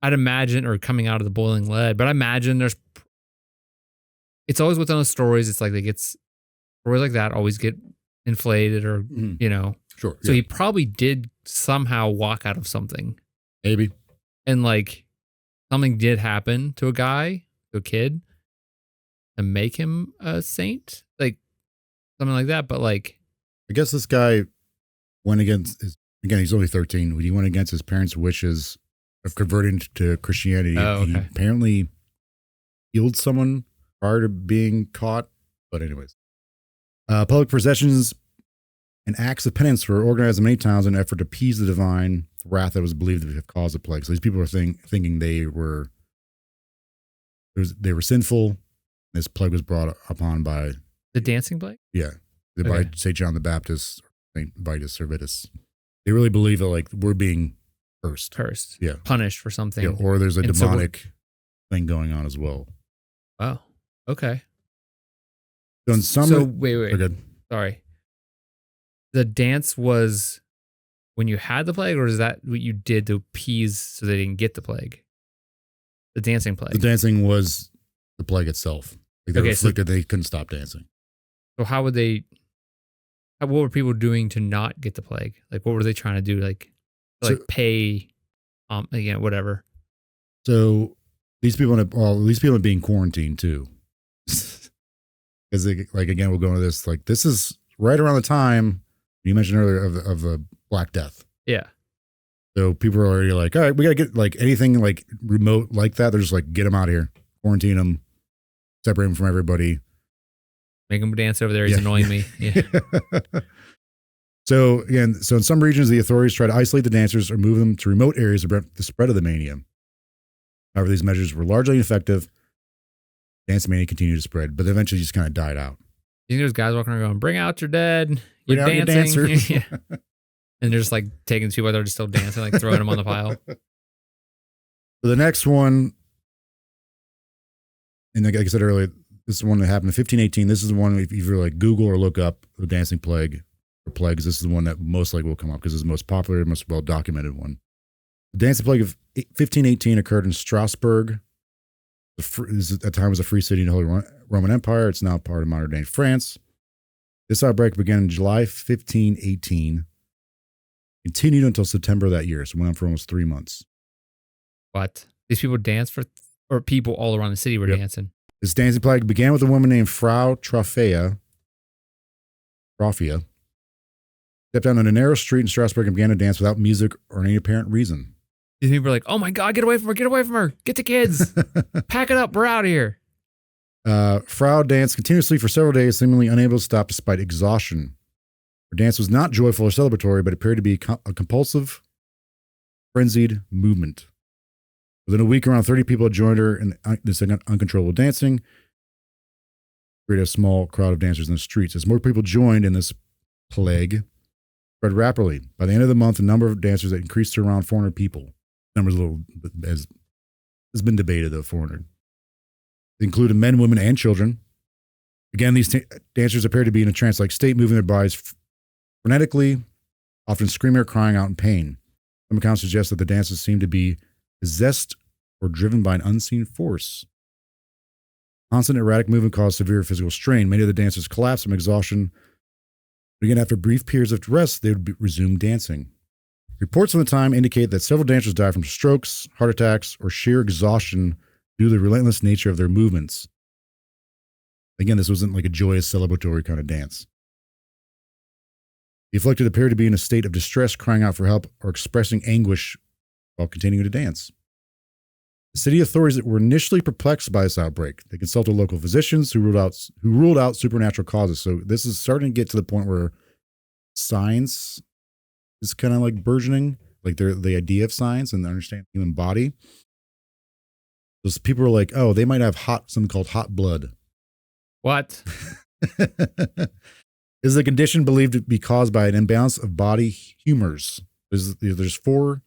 I'd imagine, or coming out of the boiling lead, but I imagine it's always within those stories. It's like stories like that always get inflated or, Sure. So he probably did somehow walk out of something. Maybe. And like something did happen to a kid to make him a saint, like something like that. But like, I guess this guy went against he's only 13. He went against his parents' wishes of converting to Christianity. Oh, okay. He apparently healed someone prior to being caught. But anyways, public processions and acts of penance were organized in many towns in an effort to appease the divine wrath that was believed to have caused the plague. So these people were thinking they were sinful. This plague was brought upon by the dancing plague. Yeah, by St. John the Baptist, St. Vitus or Vitus. They really believe that like we're being cursed, yeah, punished for something, or there's a demonic thing going on as well. Wow. Okay. So wait. Okay. Sorry. The dance was when you had the plague, or is that what you did to appease so they didn't get the plague? The dancing plague. The dancing was the plague itself. Like they were afflicted, they couldn't stop dancing. So how would they what were people doing to not get the plague? Like, what were they trying to do? Like pay, whatever. So these people are being quarantined too. Because again, we'll go into this. Like, this is right around the time you mentioned earlier of the Black Death. Yeah. So people are already like, all right, we got to get like anything like remote like that. They're just like, get them out of here, quarantine them, separate them from everybody. Make him dance over there. He's annoying me. Yeah. So in some regions, the authorities try to isolate the dancers or move them to remote areas to prevent the spread of the mania. However, these measures were largely ineffective. Dance mania continued to spread, but eventually just kind of died out. You think there's guys walking around going, bring out your dead. Bring out your dancers. Yeah. And they're just like taking two while they're just still dancing, like throwing them on the pile. So the next one, and like I said earlier, this is one that happened in 1518. This is the one, if you like Google or look up the dancing plague or plagues, this is the one that most likely will come up because it's the most popular, most well documented one. The dancing plague of 1518 occurred in Strasbourg. At the time was a free city in the Holy Roman Empire. It's now part of modern day France. This outbreak began in July 1518, continued until September of that year, so went on for almost 3 months. What? These people danced or people all around the city were dancing? This dancing plague began with a woman named Frau Trophea. Stepped down on a narrow street in Strasbourg and began to dance without music or any apparent reason. These people were like, oh my God, get away from her, get the kids, pack it up, we're out of here. Frau danced continuously for several days, seemingly unable to stop despite exhaustion. Her dance was not joyful or celebratory, but appeared to be a compulsive, frenzied movement. Within a week, around 30 people had joined her in this uncontrollable dancing, created a small crowd of dancers in the streets. As more people joined in this plague, spread rapidly. By the end of the month, the number of dancers had increased to around 400 people. The number's a little, has been debated, though, 400. They included men, women, and children. Again, these dancers appeared to be in a trance-like state, moving their bodies frenetically, often screaming or crying out in pain. Some accounts suggest that the dancers seemed to be possessed or driven by an unseen force. Constant erratic movement caused severe physical strain. Many of the dancers collapsed from exhaustion. But again, after brief periods of rest, they would resume dancing. Reports from the time indicate that several dancers died from strokes, heart attacks, or sheer exhaustion due to the relentless nature of their movements. Again, this wasn't like a joyous, celebratory kind of dance. The afflicted appeared to be in a state of distress, crying out for help or expressing anguish while continuing to dance. The city authorities were initially perplexed by this outbreak. They consulted local physicians who ruled out supernatural causes. So this is starting to get to the point where science is kind of like burgeoning, like the idea of science and understanding the human body. Those people are like, oh, they might have something called hot blood. What? This is a condition believed to be caused by an imbalance of body humors. There's four.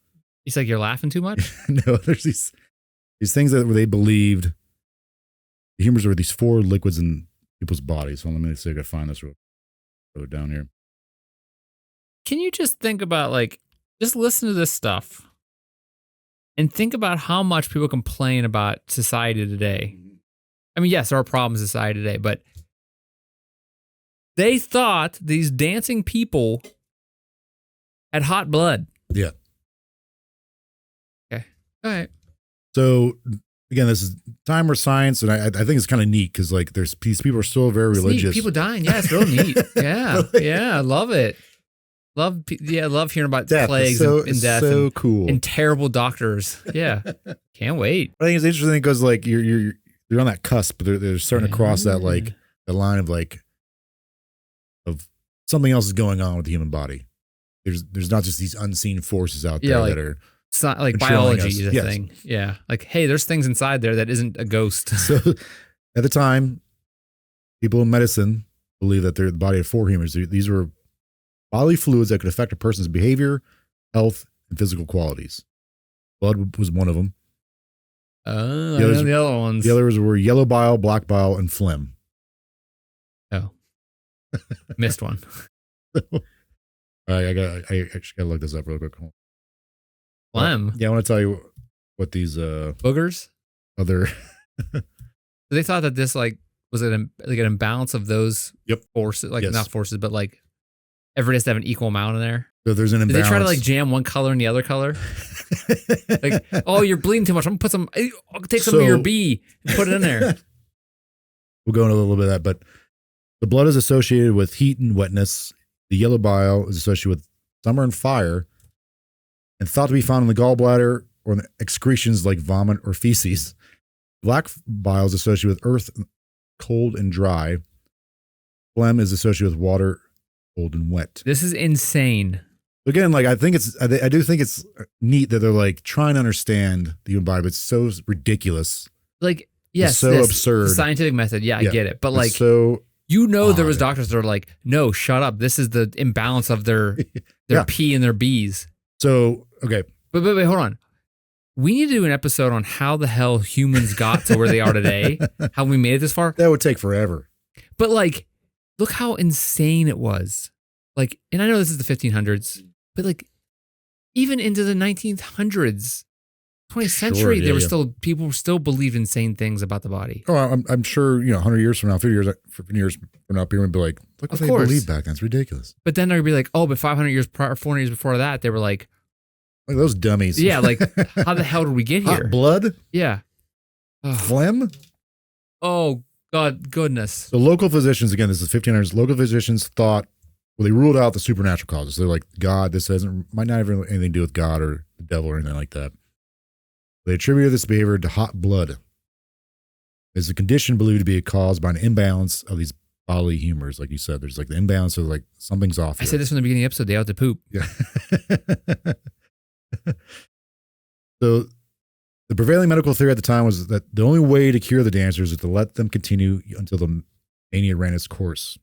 He's like, you're laughing too much? No, there's these things that they believed. The humors are these four liquids in people's bodies. So let me see if I can find this real down here. Can you just think about just listen to this stuff and think about how much people complain about society today? I mean, yes, there are problems in society today, but they thought these dancing people had hot blood. Yeah. Okay. All right. So again, this is time where science, and I think it's kind of neat because these people are still very religious. Neat. People dying. Yeah, it's real neat. Yeah. Yeah. I love it. Love hearing about death. plagues and death. So cool. And terrible doctors. Yeah. Can't wait. I think it's interesting because you're on that cusp, but they're starting to cross that the line of something else is going on with the human body. There's not just these unseen forces out there that are. It's not like biology is a thing. Yeah. Like, hey, there's things inside there that isn't a ghost. So at the time, people in medicine believe that the body had four humors. These were bodily fluids that could affect a person's behavior, health, and physical qualities. Blood was one of them. Oh, I know the other ones. The others were yellow bile, black bile, and phlegm. Oh. Missed one. I actually gotta look this up real quick. Phlegm? Yeah, I want to tell you what these boogers? Other they thought that this was an imbalance of those forces, not forces, but everybody has to have an equal amount in there? So there's an Did imbalance. they try to like jam one color in the other color? Like, oh, you're bleeding too much. I'm gonna put some. I'll take some of your B and put it in there. We'll go into a little bit of that, but the blood is associated with heat and wetness. The yellow bile is associated with summer and fire, and thought to be found in the gallbladder or in the excretions like vomit or feces. Black bile is associated with earth, cold and dry. Phlegm is associated with water, cold and wet. This is insane. Again, like I do think it's neat that they're like trying to understand the human body, but it's so ridiculous. Like, yes, It's so absurd. The scientific method. Yeah, I Yeah. get it. But It's like, so there was doctors that are like, no, shut up. This is the imbalance of their Yeah. P and their B's. so okay. But wait, hold on. We need to do an episode on how the hell humans got to where they are today, how we made it this far. That would take forever. But like, look how insane it was. Like, and I know this is the 1500s, but like, even into the 1900s, 20th century, yeah, there were yeah. people still believed insane things about the body. Oh, I'm sure 100 years from now, 50 years from now, people would be like, look what Of they course. believed back then. It's ridiculous. But then they'd be like, oh, but 500 years prior, 400 years before that, they were like, Like those dummies. yeah, like, how the hell did we get here? Hot blood, Yeah. Oh, phlegm. oh, God, goodness. So local physicians, again, this is 1500s. Local physicians thought, well, they ruled out the supernatural causes. They're like, God, this might not have anything to do with God or the devil or anything like that. They attributed this behavior to hot blood. It's a condition believed to be caused by an imbalance of these bodily humors. Like you said, there's like the imbalance of like something's off I here. said this from the beginning of the episode, they ought to poop. Yeah. So the prevailing medical theory at the time was that the only way to cure the dancers is to let them continue until the mania ran its course.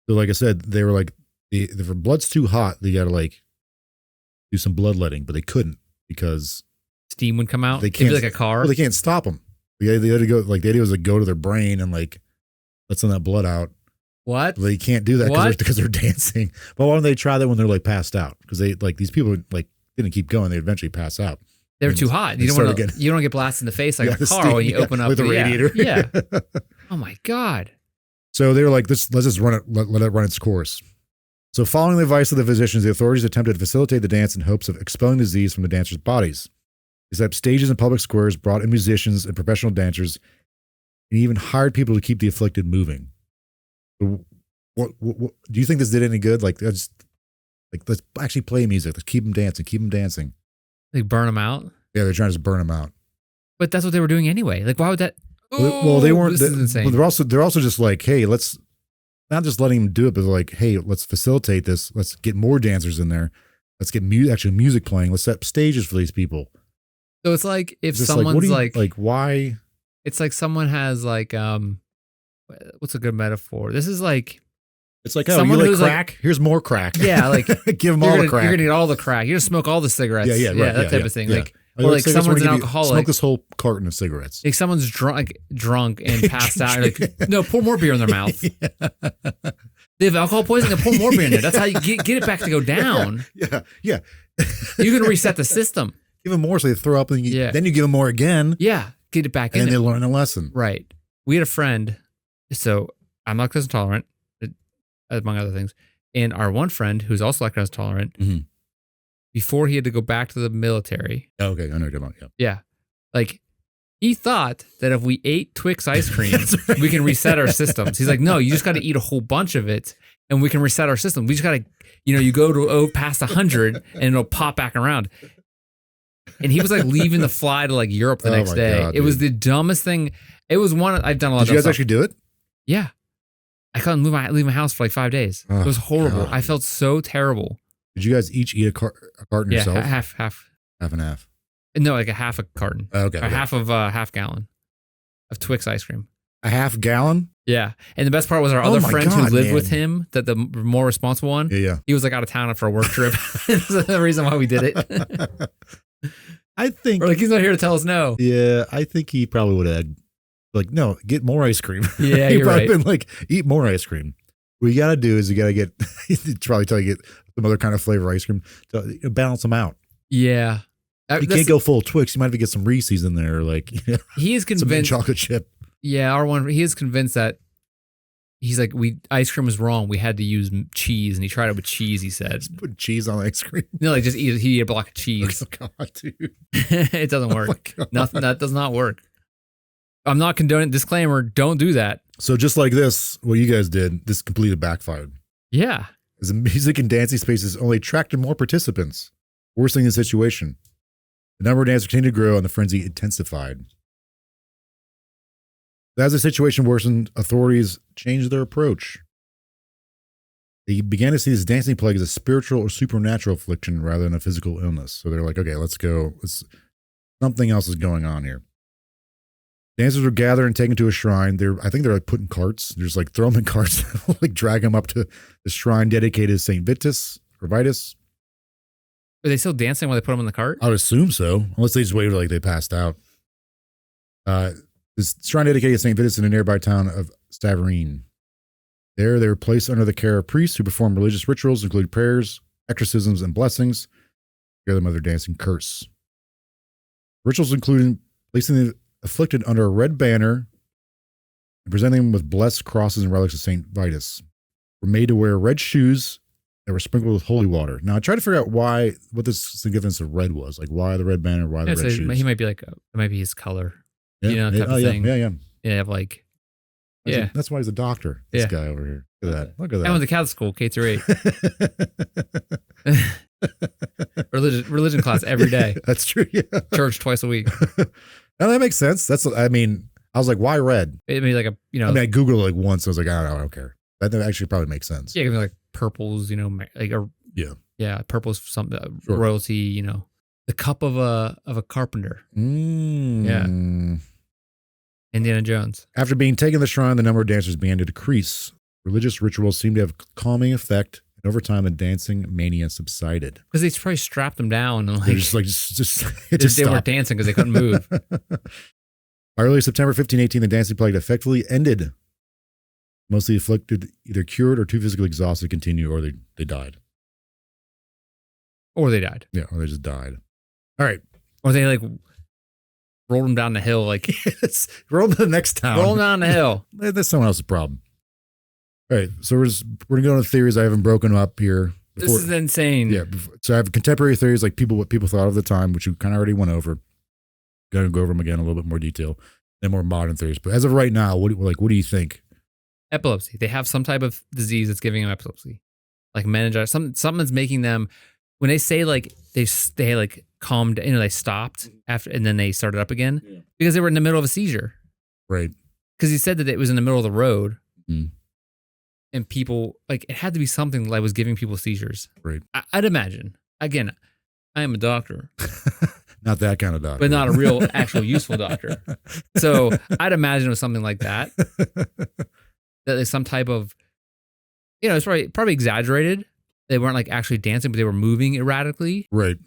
So like I said, they were like, if the blood's too hot, they got to like do some bloodletting, but they couldn't because Steam would come out. They It'd be can't- like a car. well, they can't stop them. They had to go, like the idea was to go to their brain and like let some of that blood out. What? They can't do that What? because they're dancing. But why don't they try that when they're like passed out? Because they like these people like didn't keep going. They eventually pass out. They were too hot. They You don't started want to. getting- You don't get blasted in the face like Yeah, a the car steam, when you yeah, open up with the radiator. Yeah. Oh my God. So they were like, let's just run it, let it run its course. So following the advice of the physicians, the authorities attempted to facilitate the dance in hopes of expelling the disease from the dancers' bodies. They set up stages in public squares, brought in musicians and professional dancers, and even hired people to keep the afflicted moving. So what do you think this did any good? Like, let's actually play music. Let's keep them dancing. Keep them dancing. Like burn them out. Yeah, they're trying to just burn them out. But that's what they were doing anyway. Like, why would that? Well, they weren't. This is insane. They're also just like, hey, let's not just letting them do it, but they're like, hey, let's facilitate this. Let's get more dancers in there. Let's get actually music playing. Let's set up stages for these people. So it's like if Just someone's what do you- like, why? it's like someone has like, what's a good metaphor? This is like, It's like, oh, Someone you like who's like- crack? Here's more crack. yeah, like give them all you're the crack. gonna get all the crack. You're gonna smoke all the cigarettes. Yeah, right, that yeah, type yeah, of thing. yeah. Like, Or or like cigarettes, someone's we're an gonna give you- alcoholic. Smoke this whole carton of cigarettes. Like someone's drunk and passed out. You're like, no, pour more beer in their mouth. They have alcohol poisoning. Pour more beer in there. That's how you get it back to go down. Yeah. You're gonna reset the system. Give them more so they throw up, and then you give them more again, Yeah, get it back and in then they there. learn a lesson. Right. We had a friend. So I'm lactose intolerant, among other things. And our one friend who's also lactose intolerant, Mhm. before he had to go back to the military. Oh, okay, I know what you're talking about. Yeah. Like he thought that if we ate Twix ice cream, That's right. we can reset our systems. He's like, no, you just got to eat a whole bunch of it and we can reset our system. We just got to, you go to past 100 and it'll pop back around. And he was like leaving the fly to like Europe the Oh next my day. God, it was dude. the dumbest thing. It was one I've done a lot Did of you guys stuff. actually do it? Yeah. I couldn't leave my house for like 5 days. Oh, it was horrible. God. I felt so terrible. Did you guys each eat a carton Yeah, yourself? half. Half and half. No, like a half a carton. Okay. Or half of half gallon of Twix ice cream. A half gallon? Yeah. And the best part was our Oh other my friend God, who lived man. with him, that the more responsible one, Yeah. he was like out of town for a work trip. That's the reason why we did it. I think. Or like he's not here to tell us no. Yeah, I think he probably would have like, no, get more ice cream. Yeah, He'd you're probably right. been like, eat more ice cream. What you got to do is you got to get, he'd probably tell you get some other kind of flavor ice cream to balance them out. Yeah. You can't go full Twix. You might have to get some Reese's in there, like He is some convinced. chocolate chip. Yeah, he is convinced that he's like, ice cream was wrong. We had to use cheese, and he tried it with cheese. He said, Just put cheese on ice cream. no, like just he ate a block of cheese. Oh, God, dude. It doesn't Oh, work. my God. Nothing that does not work. I'm not condoning. Disclaimer: don't do that. So just like this, what you guys did, this completely backfired. Yeah. As the music and dancing spaces only attracted more participants, worsening the situation. The number of dancers continued to grow and the frenzy intensified. As the situation worsened, authorities changed their approach. They began to see this dancing plague as a spiritual or supernatural affliction rather than a physical illness. So they're like, okay, let's go. Something else is going on here. Dancers were gathered and taken to a shrine. I think they're like put in carts. They're just like throw them in carts, like drag them up to the shrine dedicated to Saint Vitus or Vitus. Are they still dancing while they put them in the cart? I would assume so, unless they just waited like they passed out. This shrine dedicated to Saint Vitus in the nearby town of Stavarine. There, they were placed under the care of priests who performed religious rituals, including prayers, exorcisms, and blessings, together with their dancing curse. Rituals including placing the afflicted under a red banner and presenting them with blessed crosses and relics of Saint Vitus. Were made to wear red shoes that were sprinkled with holy water. Now, I tried to figure out what the significance of red was. Like, why the red banner, why the red shoes? He might be like, it might be his color. Yeah, you know, type of thing. Yeah. Yeah, like, That's why he's a doctor. This guy over here. Look at that. Look at that. I went to Catholic school, K through 8. religion class every day. That's true. Yeah. Church twice a week. Now that makes sense. I was like, why red? It made like a, I Googled it like once. I was like, I don't care. That actually probably makes sense. Yeah, it could be like purples, yeah, purple's some Sure. royalty, the cup of a carpenter. Yeah. Indiana Jones. After being taken to the shrine, the number of dancers began to decrease. Religious rituals seemed to have a calming effect, and over time, the dancing mania subsided. Because they probably strapped them down and They they weren't dancing because they couldn't move. By early September 1518, the dancing plague effectively ended. Mostly afflicted either cured or too physically exhausted to continue, or they died. Or they died. Yeah, or they just died. All right. Or they like rolled them down the hill, like roll to the next town. Roll down the hill. That's someone else's problem. All right, so we're gonna go into theories I haven't broken up here. This is insane. Yeah, so I have contemporary theories, like what people thought of the time, which we kind of already went over. Gonna go over them again in a little bit more detail, and more modern theories. But as of right now, what do you think? Epilepsy. They have some type of disease that's giving them epilepsy, like meningitis. Something that's making them. When they say like they like calmed, they stopped after, and then they started up again because they were in the middle of a seizure. Right. Because he said that it was in the middle of the road, and people like it had to be something that was giving people seizures. Right. I'd imagine. Again, I am a doctor. Not that kind of doctor, but not a real, actual, useful doctor. So I'd imagine it was something like that. That is some type of, it's probably exaggerated. They weren't like actually dancing, but they were moving erratically. Right.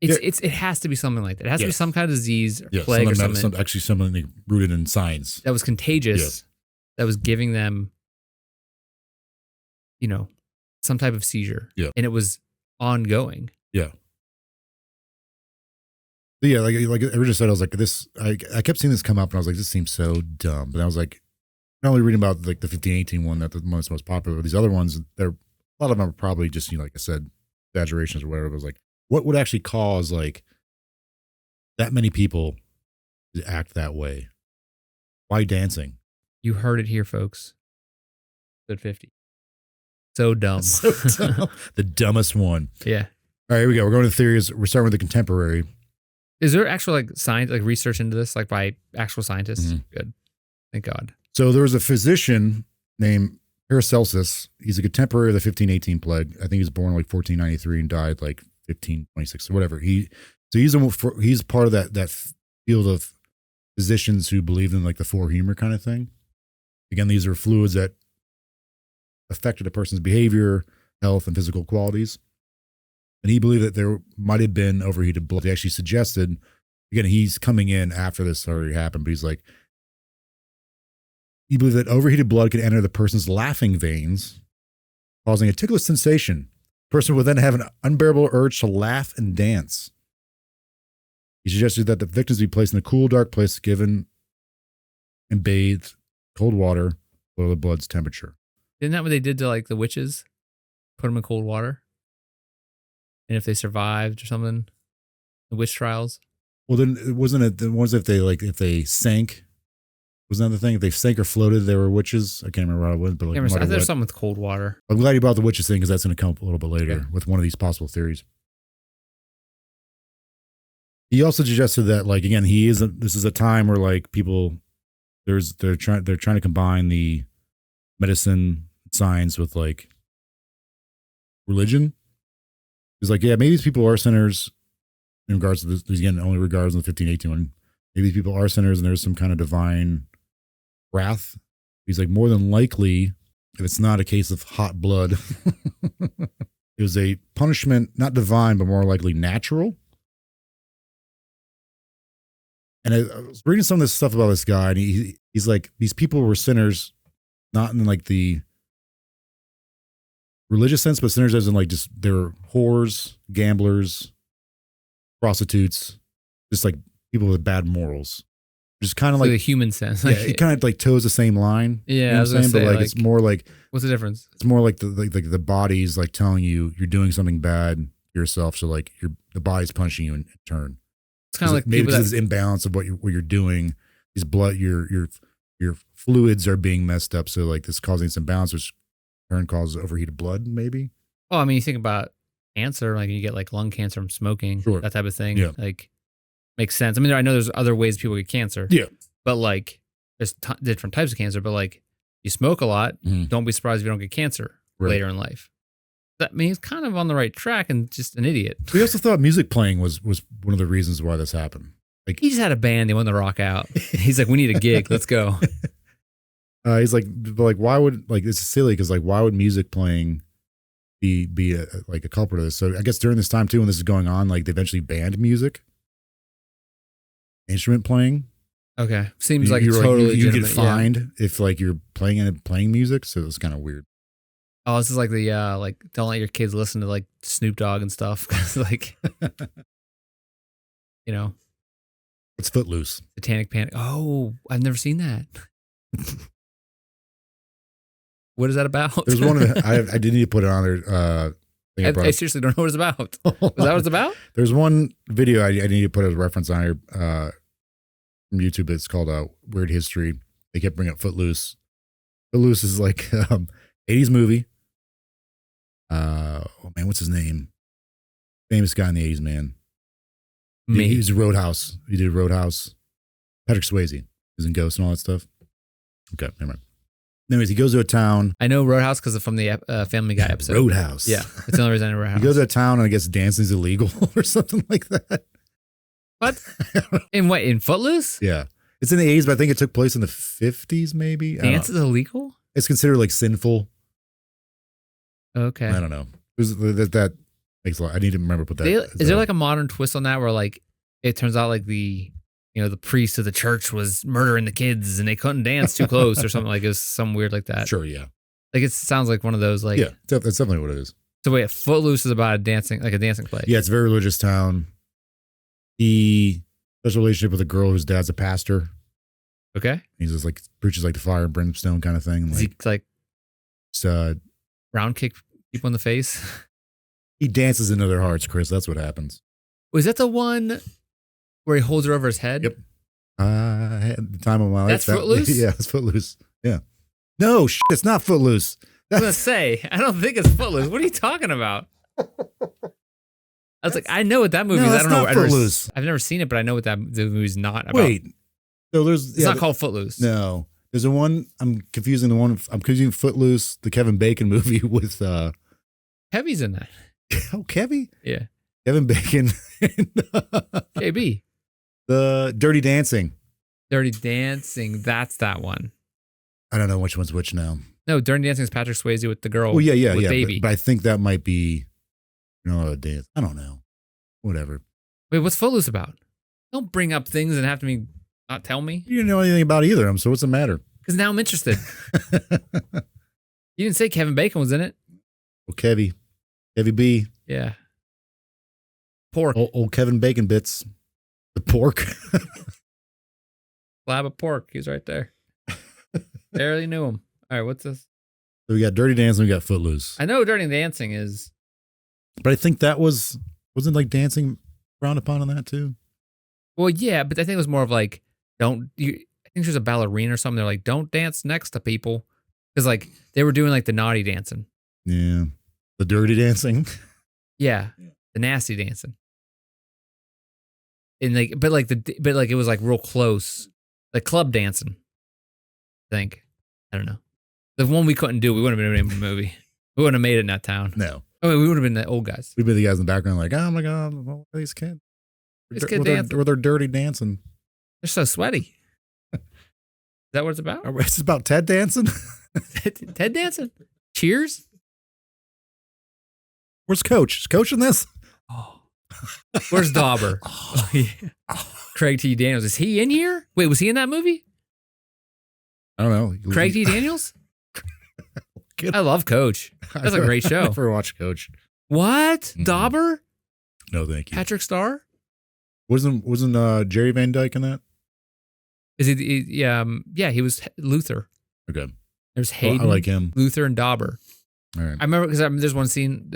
It has to be something like that. It has to be some kind of disease or plague or something. Actually, something rooted in science that was contagious. That was giving them, some type of seizure. Yeah. And it was ongoing. Yeah. Yeah, like I just said, I was like, this. I kept seeing this come up, and I was like, this seems so dumb. But I was like, not only reading about like the 1518 one, that's the most popular. But these other ones, a lot of them are probably just like I said, exaggerations or whatever. It was like, what would actually cause like that many people to act that way? Why dancing? You heard it here, folks. Good 50. So dumb. So dumb. The dumbest one. Yeah. All right, here we go. We're going to theories. We're starting with the contemporary. Is there actual like science, like research into this, like by actual scientists? Mm-hmm. Good. Thank God. So there was a physician named Paracelsus. He's a contemporary of the 1518 plague. I think he was born like 1493 and died like 1526 or whatever. He's part of that field of physicians who believed in like the four humor kind of thing. Again, these are fluids that affected a person's behavior, health, and physical qualities. And he believed that there might have been overheated blood. He actually suggested, again, he's coming in after this already happened, but he's like, he believed that overheated blood could enter the person's laughing veins, causing a ticklish sensation. The person would then have an unbearable urge to laugh and dance. He suggested that the victims be placed in a cool, dark place, given and bathed cold water, lower the blood's temperature. Isn't that what they did to like the witches? Put them in cold water, and if they survived or something, the witch trials. Well, then it wasn't it the ones if they sank. Wasn't that the thing? If they sank or floated, they were witches. I can't remember what it was, but like There's something with cold water. I'm glad you brought the witches thing because that's going to come up a little bit later Okay. with one of these possible theories. He also suggested that, like, again, this is a time where like people, they're trying to combine the medicine science with like religion. It's like, yeah, maybe these people are sinners in regards to this. Again, only regards in the 1518 one. Maybe these people are sinners and there's some kind of divine wrath. He's like, more than likely, if it's not a case of hot blood, it was a punishment, not divine, but more likely natural. And I was reading some of this stuff about this guy, and he's like, these people were sinners, not in like the religious sense, but sinners as in like just they're whores, gamblers, prostitutes, just like people with bad morals. Just kind of like the human sense. Yeah, it kind of like toes the same line. Yeah, you know I was gonna say, but like like, it's more like what's the difference? it's more like the body's like telling you you're doing something bad to yourself, so like the body's punishing you in turn. It's kind of like maybe people because this imbalance of what you're doing, these blood your fluids are being messed up, so like this causing this imbalance, which in turn causes overheated blood. Maybe. Oh, I mean, you think about cancer, like you get like lung cancer from smoking, Sure. that type of thing. Yeah. Like makes sense. I mean, I know there's other ways people get cancer. Yeah. But like there's different types of cancer. But like you smoke a lot, Mhm. don't be surprised if you don't get cancer Right. later in life. I mean, he's kind of on the right track and just an idiot. We also thought music playing was one of the reasons why this happened. Like He just had a band. They wanted to rock out. He's like, we need a gig. Let's go. he's like, but like, why would like it's silly because like why would music playing be like a culprit of this? So I guess during this time too, when this is going on, like they eventually banned music, instrument playing. Okay. Seems like you totally you get legitimate, yeah. fined if like you're playing music. So it's kind of weird. Oh, this is like the like don't let your kids listen to like Snoop Dogg and stuff because like you know, It's Footloose. Satanic Panic. Oh, I've never seen that. What is that about? There's one of I didn't need to put it on there. I seriously don't know what it's about. Is that what it's about? There's one video I need to put as a reference on here from YouTube. It's called Weird History. They kept bringing up Footloose. Footloose is like 80s movie. Oh man, what's his name? Famous guy in the 80s, man. Me. He was in Roadhouse. He did Roadhouse. Patrick Swayze. He was in Ghost and all that stuff. Okay, never mind. Anyways, he goes to a town. I know Roadhouse because from the Family Guy episode. Roadhouse. Yeah, that's the only reason I know Roadhouse. He goes to a town and I guess dancing's illegal or something like that. What? In Footloose? Yeah. It's in the 80s, but I think it took place in the 50s maybe. I don't Dance know. is illegal? It's considered like sinful. Okay. I don't know. That makes a lot. I need to remember to put that. Is there like a modern twist on that where like it turns out like the priest of the church was murdering the kids and they couldn't dance too close or something like it was some weird like that. Sure, yeah. Like it sounds like one of those like Yeah, that's definitely what it is. So wait, Footloose is about a dancing play. Yeah, it's a very religious town. He has a relationship with a girl whose dad's a pastor. Okay. He's just like preaches like the fire and brimstone kind of thing. Does he like Just, round kick people in the face? he dances into their hearts, Chris. That's what happens. Was that the one where he holds her over his head? Yep. I had the time of my life. That's Footloose? Yeah, it's Footloose. Yeah. No, it's not Footloose. I was gonna say, I don't think it's Footloose. What are you talking about? I was like, I know what that movie is. I don't know. Footloose. I've never seen it, but I know what the movie's not about. Wait. So It's not called Footloose. No. There's a one, I'm confusing Footloose, the Kevin Bacon movie with Kevy's in that. Kevy? Yeah. Kevin Bacon and KB. the Dirty Dancing. Dirty Dancing. That's that one. I don't know which one's which now. No, Dirty Dancing is Patrick Swayze with the girl. Oh, yeah. with Baby. But I think that might be, a dance. I don't know. Whatever. Wait, what's Footloose about? Don't bring up things and have to not tell me. You didn't know anything about either of them, so what's the matter? Because now I'm interested. You didn't say Kevin Bacon was in it. Well, Kevy B. Yeah. Pork. Old Kevin Bacon bits. The pork. Slab of pork. He's right there. Barely knew him. All right, what's this? So we got Dirty Dancing, we got Footloose. I know Dirty Dancing is. But I think that wasn't like dancing frowned upon in that too. Well, yeah, but I think it was more of like, don't you? I think she was a ballerina or something. They're like, don't dance next to people, because like they were doing like the naughty dancing. Yeah, the dirty dancing. Yeah, the nasty dancing. And like, but it was like real close, like club dancing. I think. I don't know. The one we couldn't do, we wouldn't have been in the movie. We wouldn't have made it in that town. No. I mean, we would have been the old guys. We'd be the guys in the background like, oh my God, what are these kids? They're dirty dancing. They're so sweaty. Is that what it's about? It's about Ted dancing? Ted dancing? Cheers? Where's Coach? Is Coach in this? Oh. Where's Dauber? Oh, yeah. Craig T. Daniels. Is he in here? Wait, was he in that movie? I don't know. Craig T. Daniels? I love Coach. That's a great show. I never watched Coach. What? Mm-hmm. Dauber? No, thank you. Patrick Starr? Wasn't Jerry Van Dyke in that? Is he? Yeah, he was Luther. Okay. There's Hayden. I like him. Luther and Dauber. All right. I remember because there's one scene.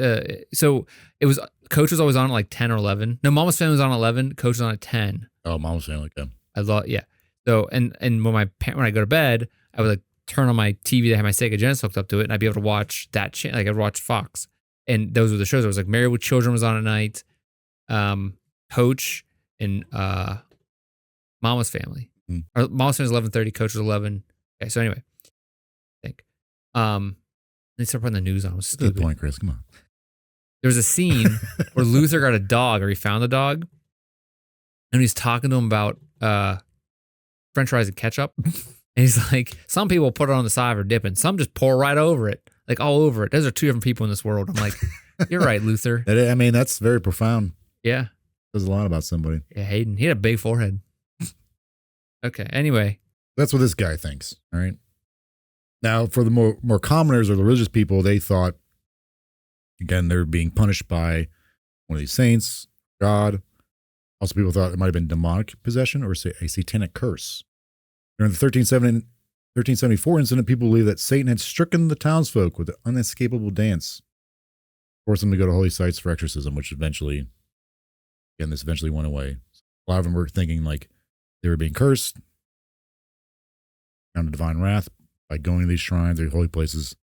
So it was Coach was always on at like 10 or 11. No, Mama's Family was on at 11. Coach was on at 10. Oh, Mama's Family. Okay. I love So and when I go to bed, I would like turn on my TV that had my Sega Genesis hooked up to it, and I'd be able to watch that channel. Like I'd watch Fox, and those were the shows. It was like Married with Children was on at night, Coach, and Mama's Family. Or Mama's Family was 11:30. Coach was 11. Okay, so anyway, I think they started putting the news on. It was stupid. Good point, Chris. Come on. There was a scene where Luther got a dog, or he found the dog, and he's talking to him about French fries and ketchup. And he's like, some people put it on the side for dipping. Some just pour right over it, like all over it. Those are two different people in this world. I'm like, you're right, Luther. I mean, that's very profound. Yeah. Says a lot about somebody. Yeah, Hayden. He had a big forehead. Okay, anyway. That's what this guy thinks, all right? Now, for the more commoners or the religious people, they thought, again, they're being punished by one of these saints, God. Also, people thought it might have been demonic possession or a satanic curse. During the 1374 incident, people believe that Satan had stricken the townsfolk with an unescapable dance, forced them to go to holy sites for exorcism, which eventually went away. A lot of them were thinking like they were being cursed, down to divine wrath by going to these shrines or holy places,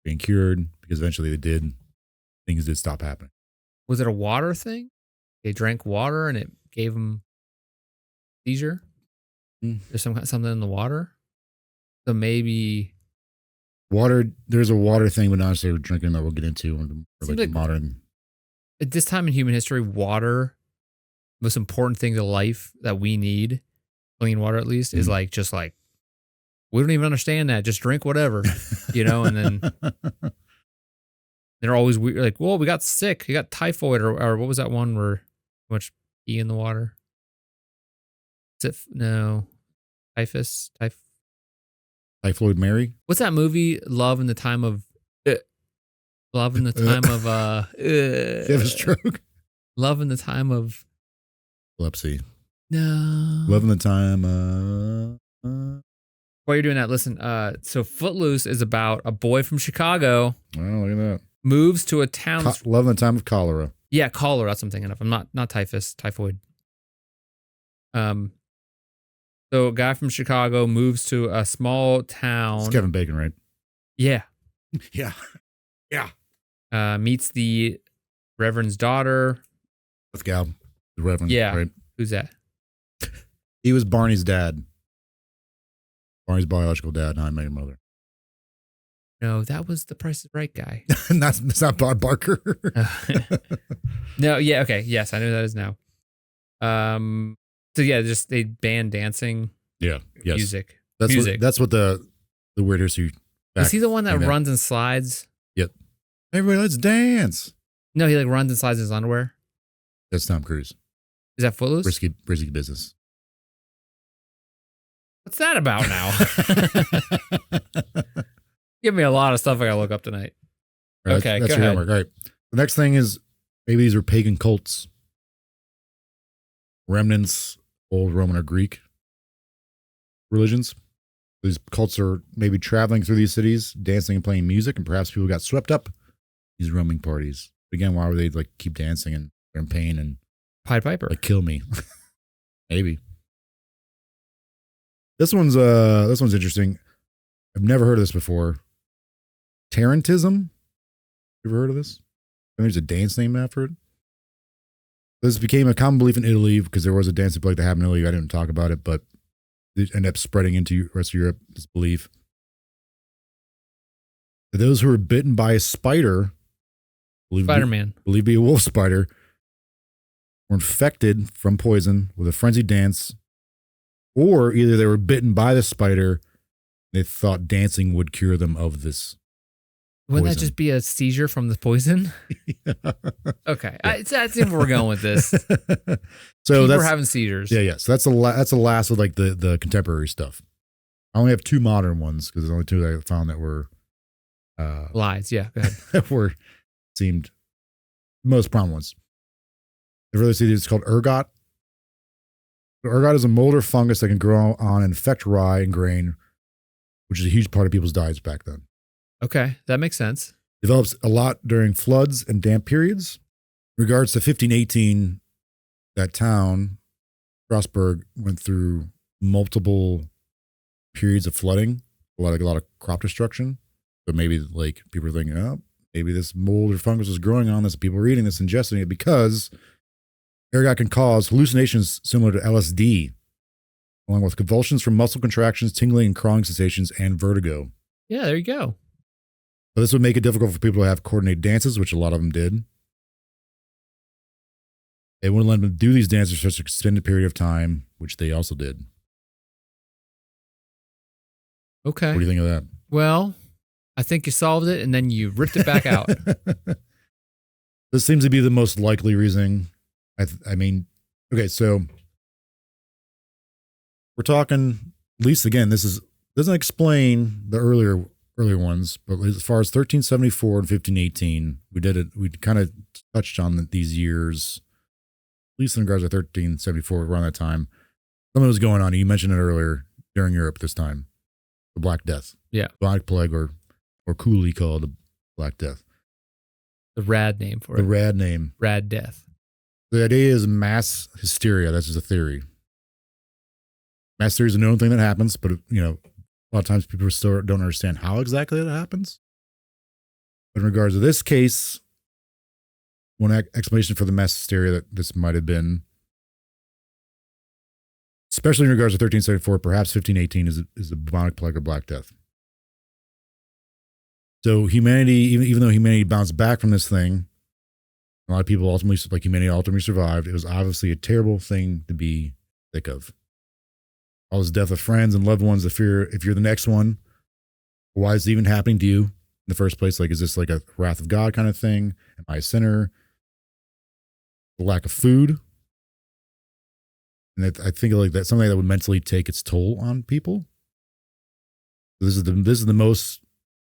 being cured, because eventually things did stop happening. Was it a water thing? They drank water and it gave them seizure? There's something in the water? So maybe water, there's a water thing, but not necessarily drinking that we'll get into like modern. At this time in human history, water, most important thing to life that we need, clean water at least, is like just like we don't even understand that. Just drink whatever, and then they're always weird, like, well, we got sick. You got typhoid or what was that one where too much pee in the water? Typhus? Typhoid Mary? What's that movie? Love in the time of you have a stroke? Love in the time of epilepsy. No. Love in the time While you're doing that, listen, so Footloose is about a boy from Chicago. Oh, look at that. Moves to a town. Love in the time of cholera. Yeah, cholera. That's what I'm thinking of. I'm not typhus, typhoid. So a guy from Chicago moves to a small town. It's Kevin Bacon, right? Yeah. Yeah. Meets the Reverend's daughter. With Gal, the Reverend. Yeah. Right? Who's that? He was Barney's dad. Barney's biological dad, not my mother. No, that was the Price is Right guy. That's not Bob Barker. No, yeah, okay. Yes, I know that is now. So yeah, just they ban dancing. Yeah. Yes. Music. That's what the weird history. Is he the one that runs and slides? Yep. Everybody, let's dance. No, he like runs and slides in his underwear. That's Tom Cruise. Is that Footloose? Risky business. What's that about now? Give me a lot of stuff I gotta look up tonight. Right, okay, that's go your ahead. homework. All right. The next thing is maybe these are pagan cults, remnants, old Roman or Greek religions. These cults are maybe traveling through these cities, dancing and playing music, and perhaps people got swept up these roaming parties. Again, why would they like keep dancing and they're in pain and Pied Piper? like kill me? Maybe. This one's interesting. I've never heard of this before. Tarantism? You ever heard of this? And there's a dance name after it. This became a common belief in Italy because there was a dancing plague that happened in Italy. I didn't talk about it, but it ended up spreading into the rest of Europe, this belief. For those who were bitten by a spider, Spider-Man. believed to be a wolf spider, were infected from poison with a frenzied dance, or either they were bitten by the spider, they thought dancing would cure them of this. Wouldn't poison. that just be a seizure from the poison? Okay, Yeah. that's where we're going with this. So People that's are having seizures. yeah. So that's the last of like the contemporary stuff. I only have 2 modern ones because there's only 2 that I found that were Lies. Yeah, go ahead. that were seemed most prominent ones. The other seed is called ergot. Ergot is a mold or fungus that can grow on and infect rye and grain, which is a huge part of people's diets back then. Okay, that makes sense. Develops a lot during floods and damp periods. In regards to 1518, that town, Strasbourg, went through multiple periods of flooding, a lot of crop destruction. So maybe like people are thinking, oh, maybe this mold or fungus is growing on this. People are eating this, ingesting it because ergot can cause hallucinations similar to LSD, along with convulsions from muscle contractions, tingling and crawling sensations, and vertigo. Yeah, there you go. So this would make it difficult for people to have coordinated dances, which a lot of them did. They wouldn't let them do these dances for such an extended period of time, which they also did. Okay. What do you think of that? Well, I think you solved it and then you ripped it back out. This seems to be the most likely reasoning. I mean, okay, so we're talking, at least again, this doesn't explain the earlier ones, but as far as 1374 and 1518, we kind of touched on these years, at least in regards to 1374, around that time. Something was going on. You mentioned it earlier during Europe this time. The Black Death. Yeah. Black Plague, or coolly called the Black Death. The rad name for The it. rad name. Rad death. The idea is mass hysteria. That's just a theory. Mass hysteria is a known thing that happens, but you know, a lot of times people still don't understand how exactly that happens. But in regards to this case, one explanation for the mass hysteria that this might have been, especially in regards to 1374, perhaps 1518, is the bubonic plague or Black Death. So humanity, even though humanity bounced back from this thing, a lot of people humanity ultimately survived. It was obviously a terrible thing to be thick of. All this death of friends and loved ones. If you're the next one, why is it even happening to you in the first place? Like, is this like a wrath of God kind of thing? Am I a sinner? The lack of food. And I think like that's something that would mentally take its toll on people. This is the most,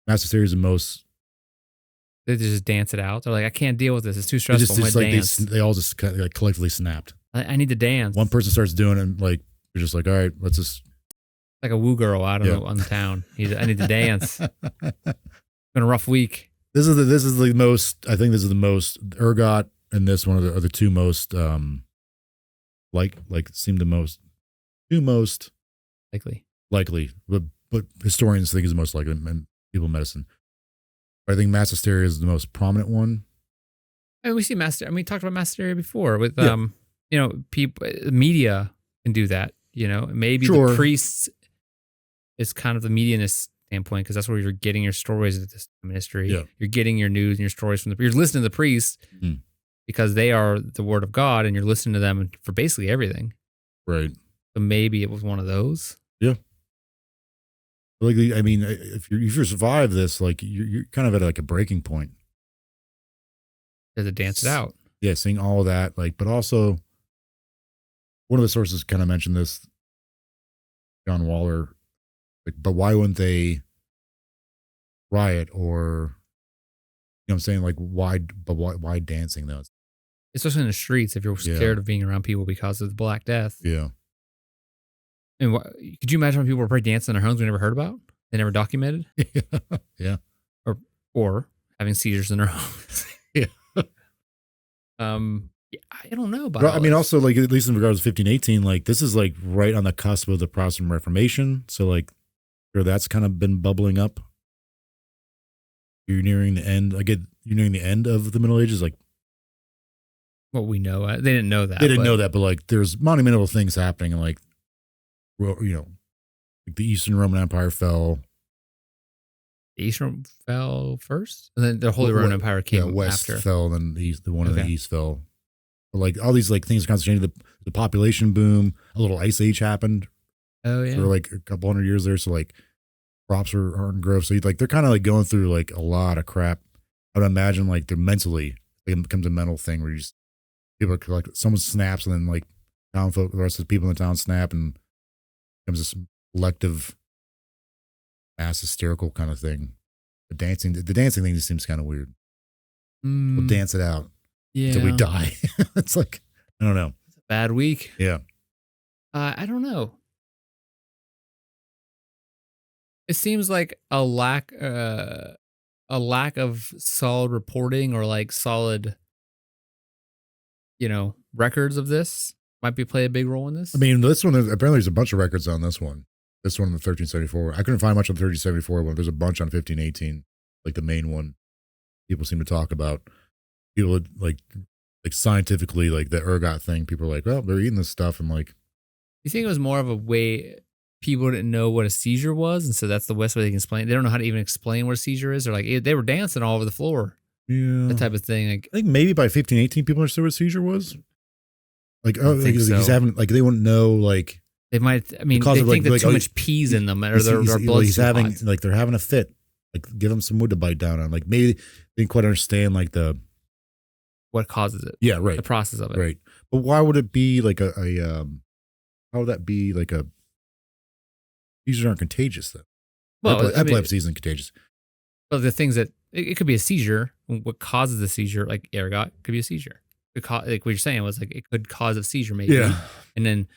mass hysteria is the most. They just dance it out. They're like, I can't deal with this. It's too It's stressful. just I'm like gonna dance. they all just kind of like collectively snapped. I need to dance. One person starts doing it, and like you're just like, all right, let's just. Like a woo girl out on the town. I need to dance. Been a rough week. This is the most. I think this is the most. Ergot and this one are the two most. Seem the most. Two most likely, but historians think is the most likely, and people in medicine. But I think mass hysteria is the most prominent one. I mean, we see we talked about mass hysteria before with people. Media can do that. You know, maybe Sure. The priests is kind of the medianist standpoint because that's where you're getting your stories at this time in history. Yeah. You're getting your news and your stories from you're listening to the priests because they are the word of God, and you're listening to them for basically everything. Right. So maybe it was one of those. Yeah. Like, I mean, if you survive this, like you're kind of at like a breaking point. To dance it out. Yeah, seeing all of that, like, but also one of the sources kind of mentioned this, John Waller, like, but why wouldn't they riot or, you know what I'm saying? Like, why dancing though? Especially in the streets, if you're scared of being around people because of the Black Death. Yeah. And could you imagine when people were probably dancing in their homes we never heard about? They never documented? Yeah. Or having seizures in their homes. Yeah. Yeah, I don't know about Well, I mean, this. also, like, at least in regards to 1518, like, this is, like, right on the cusp of the Protestant Reformation. So, like, sure, that's kind of been bubbling up. You're nearing the end. You're nearing the end of the Middle Ages. Like, What we know. They didn't know that. they didn't know that, but, like, there's monumental things happening. And, like, you know, like the Eastern Roman Empire fell. The Eastern fell first? And then the Holy Roman Empire came West after. fell, then the one in the East fell. But, like, all these, like, things are concentrated. The population boom, a little ice age happened. Oh, yeah. For, like, a couple hundred years there. So, like, crops aren't growth. So, like, they're kind of, like, going through, like, a lot of crap. I would imagine, like, they're mentally, it becomes a mental thing where you just, people are, like, someone snaps and then, like, town folk, the rest of the people in the town snap and becomes this collective mass hysterical kind of thing. The dancing thing just seems kind of weird. We'll dance it out until we die. It's like, I don't know. It's a bad week. Yeah. I don't know. It seems like a lack of solid reporting or like solid, records of this might play a big role in this. I mean, this one, apparently there's a bunch of records on this one. This one in the 1374. I couldn't find much on the 1374 one. There's a bunch on 1518, like the main one people seem to talk about. People like scientifically, like the ergot thing, people are like, well, they're eating this stuff. And like, you think it was more of a way people didn't know what a seizure was, and so that's the best way they can explain it? They don't know how to even explain what a seizure is. Or like they were dancing all over the floor. Yeah. That type of thing. Like, I think maybe by 1518 people understood what a seizure was. Like, he's having, like, they wouldn't know, like, they might, I mean, they think there's too much peas in them, or their blood's he's too having, hot. like, they're having a fit. Like, give them some wood to bite down on. Like, maybe they didn't quite understand, like, what causes it. Yeah, right. The process of it. Right. But why would it be like how would that be like seizures aren't contagious then? Well, epilepsy isn't contagious. Well, the things that, it could be a seizure. What causes the seizure, like ergot, could be a seizure. Like what you're saying was like, it could cause a seizure maybe. Yeah. And then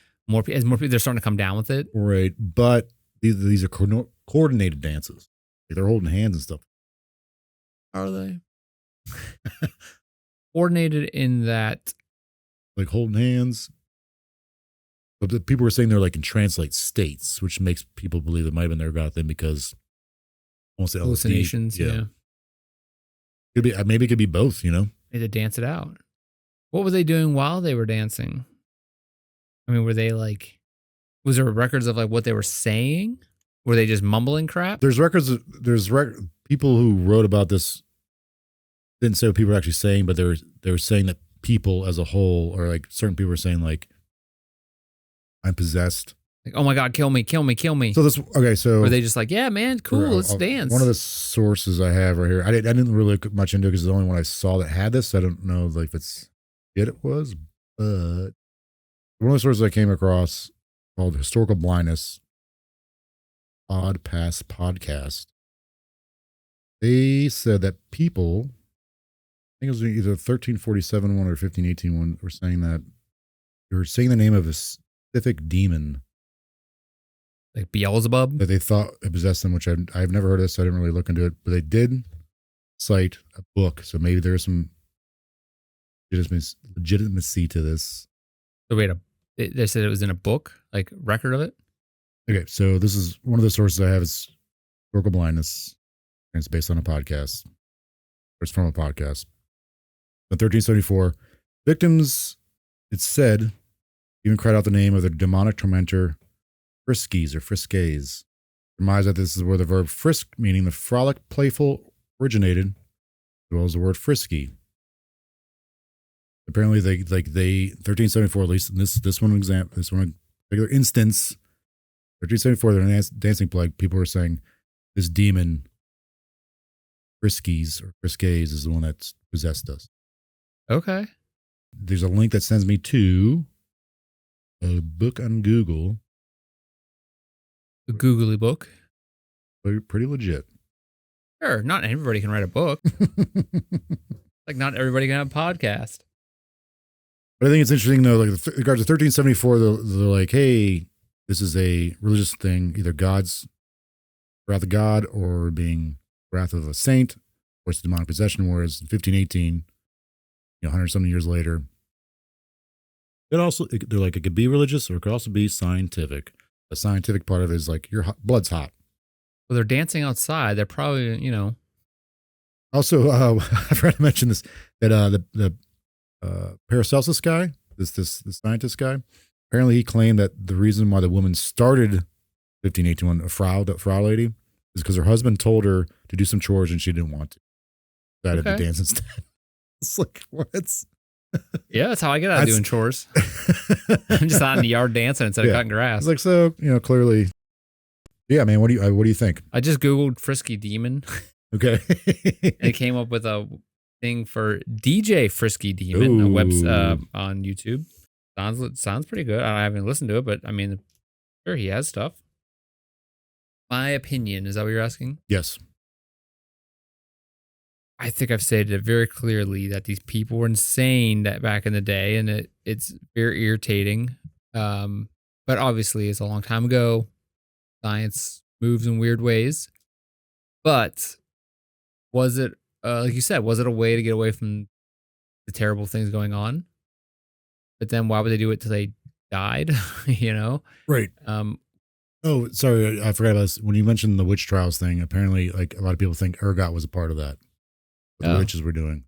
as more people, they're starting to come down with it. Right. But these are coordinated dances. Like, they're holding hands and stuff. Are they? Coordinated in that. Like holding hands. But the people were saying they're like in trance-like states, which makes people believe it might have been their ergot thing because almost hallucinations. Yeah. Could be, maybe it could be both, They had to dance it out. What were they doing while they were dancing? I mean, were they like, was there records of like what they were saying? Were they just mumbling crap? There's records. People who wrote about this didn't say what people were actually saying, but they were saying that people as a whole, or like certain people were saying like, I'm possessed. Like, oh my God, kill me, kill me, kill me. So so were they just like, yeah, man, cool, let's dance. One of the sources I have right here, I didn't really look much into it because it's the only one I saw that had this. I don't know like if it was, but one of the sources I came across called Historical Blindness Odd Past Podcast. They said that people, I think it was either 1347 one or 1518 one, were saying that they were saying the name of a specific demon. Like Beelzebub? That they thought it possessed them, which I've never heard of this, so I didn't really look into it. But they did cite a book, so maybe there's some legitimacy to this. So wait, they said it was in a book, like record of it? Okay, so this is one of the sources I have is Historical Blindness, and it's based on a podcast. It's from a podcast. In 1374, victims, it's said, even cried out the name of the demonic tormentor Friskies or Friskays. Surmise that this is where the verb frisk, meaning the frolic, playful, originated, as well as the word frisky. Apparently, they 1374, at least in this one particular instance, 1374, the dancing plague, people were saying this demon, Friskies or Friskays, is the one that's possessed us. Okay. There's a link that sends me to a book on Google. A googly book. Pretty legit. Sure, not everybody can write a book. Like not everybody can have a podcast. But I think it's interesting though, like in regards to 1374, they're like, hey, this is a religious thing, either God's wrath of God or being wrath of a saint, or it's demonic possession. Whereas in 1518, 100 something years later, they're like, it could be religious or it could also be scientific. The scientific part of it is like your blood's hot. Well, they're dancing outside. They're probably, Also, I forgot to mention this, that the Paracelsus guy, this scientist guy, apparently he claimed that the reason why the woman started 1581, a Frau lady, is because her husband told her to do some chores and she didn't want to. Decided to dance instead. It's like, what? Yeah, that's how I get out of doing chores. I'm just out in the yard dancing instead of cutting grass. It's like, so, clearly. Yeah, man, what do you think? I just Googled Frisky Demon. Okay. And it came up with a thing for DJ Frisky Demon, a web on YouTube. Sounds pretty good. I haven't listened to it, but I mean, sure, he has stuff. My opinion, is that what you're asking? Yes. I think I've stated it very clearly that these people were insane back in the day, and it's very irritating. But obviously, it's a long time ago. Science moves in weird ways. But was it, like you said, was it a way to get away from the terrible things going on? But then why would they do it till they died? Right. Oh, sorry, I forgot about this. When you mentioned the witch trials thing, apparently, like, a lot of people think ergot was a part of that. What the witches were doing,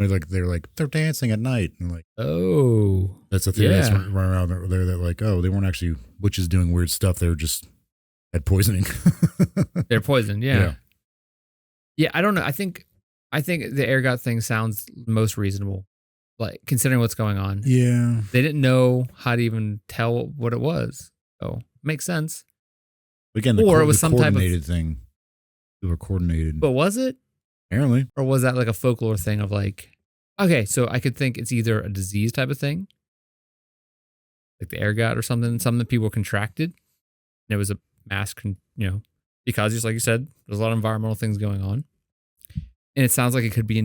they're dancing at night, and like, oh, that's the theory that's running around there. That like, oh, they weren't actually witches doing weird stuff. They were just had poisoning. They're poisoned. Yeah. I don't know. I think the ergot thing sounds most reasonable, like considering what's going on. Yeah, they didn't know how to even tell what it was, so makes sense. Again, it was some type of thing. They were coordinated, but was it? Apparently. Or was that like a folklore thing of like, okay, so I could think it's either a disease type of thing, like the ergot or something that people contracted, and it was a mass, because just like you said, there's a lot of environmental things going on. And it sounds like it could be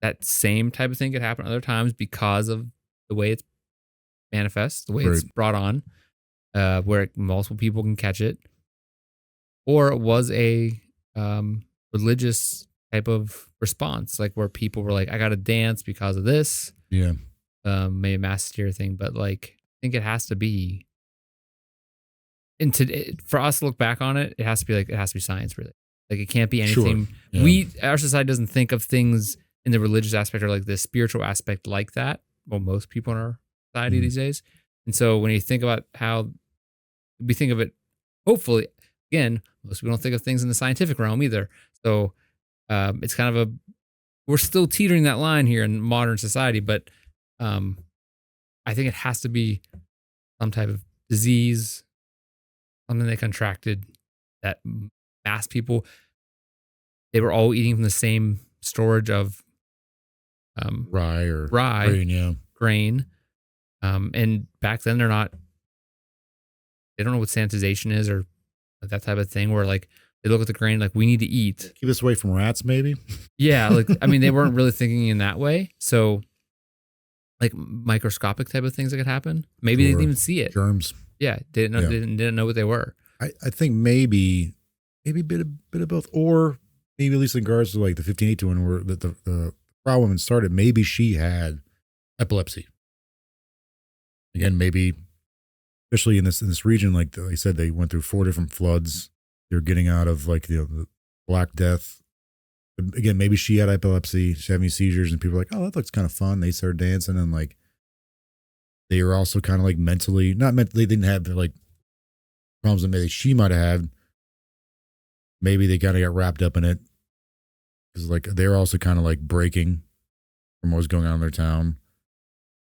that same type of thing could happen other times because of the way it's manifests, the way it's brought on, where multiple people can catch it. Or it was a religious type of response, like where people were like, I got to dance because of this. Yeah. Maybe a mass hysteria thing, but like, I think it has to be. And for us to look back on it, it has to be science, really. Like, it can't be anything. Sure. Yeah. Our society doesn't think of things in the religious aspect or like the spiritual aspect like that. Well, most people in our society these days. And so when you think about how we think of it, hopefully, again, most people don't think of things in the scientific realm either. So it's kind of we're still teetering that line here in modern society, but I think it has to be some type of disease, something they contracted that mass people. They were all eating from the same storage of grain. And back then they don't know what sanitization is or that type of thing, where like they look at the grain like, we need to eat. Keep us away from rats, maybe? Yeah, like, I mean, they weren't really thinking in that way. So like microscopic type of things that could happen. Maybe they didn't even see it. Germs. Yeah, they didn't know what they were. I think maybe a bit of both, or maybe at least in regards to like the 1581 where the Frau woman started, maybe she had epilepsy. Again, maybe, especially in this region, like I said, they went through 4 different floods. They're getting out of like the Black Death. Again, maybe she had epilepsy, she had any seizures, and people were like, oh, that looks kind of fun. They started dancing, and like they were also kind of like mentally, they didn't have like problems that maybe she might have had. Maybe they kind of got wrapped up in it because like they were also kind of like breaking from what was going on in their town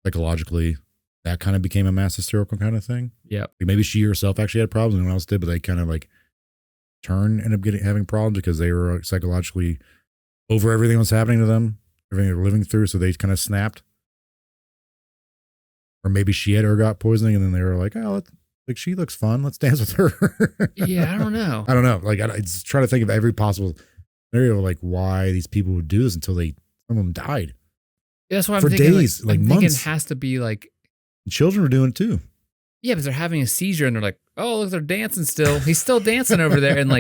psychologically. That kind of became a mass hysterical kind of thing. Yeah, like maybe she herself actually had problems and no one else did, but they kind of like ended up having problems because they were psychologically over everything that was happening to them, everything they were living through, so they kind of snapped. Or maybe she had ergot poisoning, and then they were like, "Oh, like she looks fun. Let's dance with her." Yeah, I don't know. Like I just try to think of every possible scenario, like why these people would do this until some of them died. Yeah, that's why I'm for thinking, days, like I'm months. thinking it has to be like children were doing it too. Yeah, but they're having a seizure and they're like, oh, look, they're dancing still. He's still dancing over there. And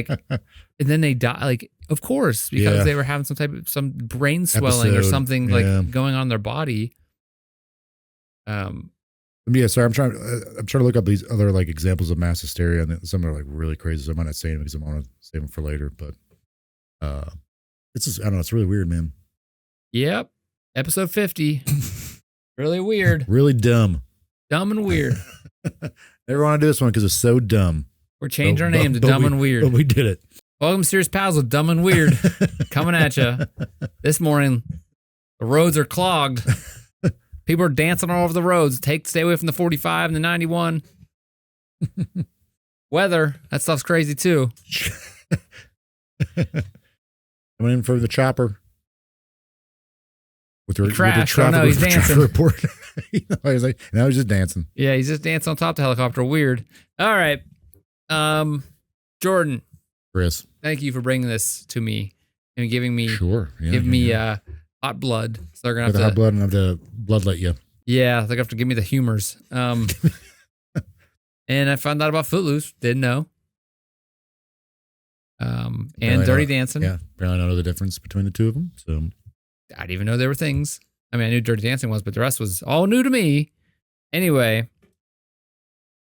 then they die. Like, of course, because they were having some brain swelling or something like going on in their body. Yeah, sorry, I'm trying to look up these other like examples of mass hysteria, and some are like really crazy. So I might not say them because I want to save them for later. But it's just, I don't know, it's really weird, man. Yep, episode 50, really weird, really dumb and weird. Never want to do this one because it's so dumb. We're changing our name to Dumb and Weird. But we did it. Welcome to Mysterious Pals with Dumb and Weird, coming at you this morning. The roads are clogged. People are dancing all over the roads. Stay away from the 45 and the 91. Weather, that stuff's crazy too. Coming in for the chopper. With the crash. Oh no, he's dancing. Report. He's like, now he's just dancing. Yeah, he's just dancing on top of the helicopter. Weird. All right. Jordan. Chris. Thank you for bringing this to me and giving me hot blood. So they're gonna have to hot blood and have to bloodlet you. Yeah, they're gonna have to give me the humors. And I found out about Footloose. Didn't know. And Dirty Dancing. Yeah, apparently I don't know the difference between the two of them. So I didn't even know there were things. I mean, I knew Dirty Dancing was, but the rest was all new to me. Anyway,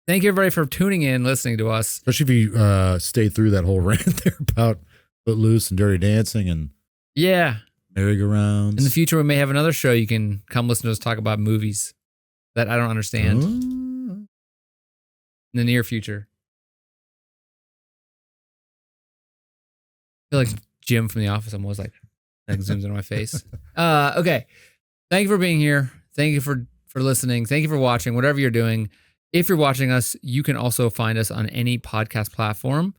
thank you everybody for tuning in, listening to us. Especially if you stayed through that whole rant there about Footloose and Dirty Dancing and merry-go-rounds. In the future, we may have another show you can come listen to us talk about movies that I don't understand. In the near future. I feel like Jim from The Office. I'm always like zooms into my face. Okay. Thank you for being here. Thank you for listening. Thank you for watching, whatever you're doing. If you're watching us, you can also find us on any podcast platform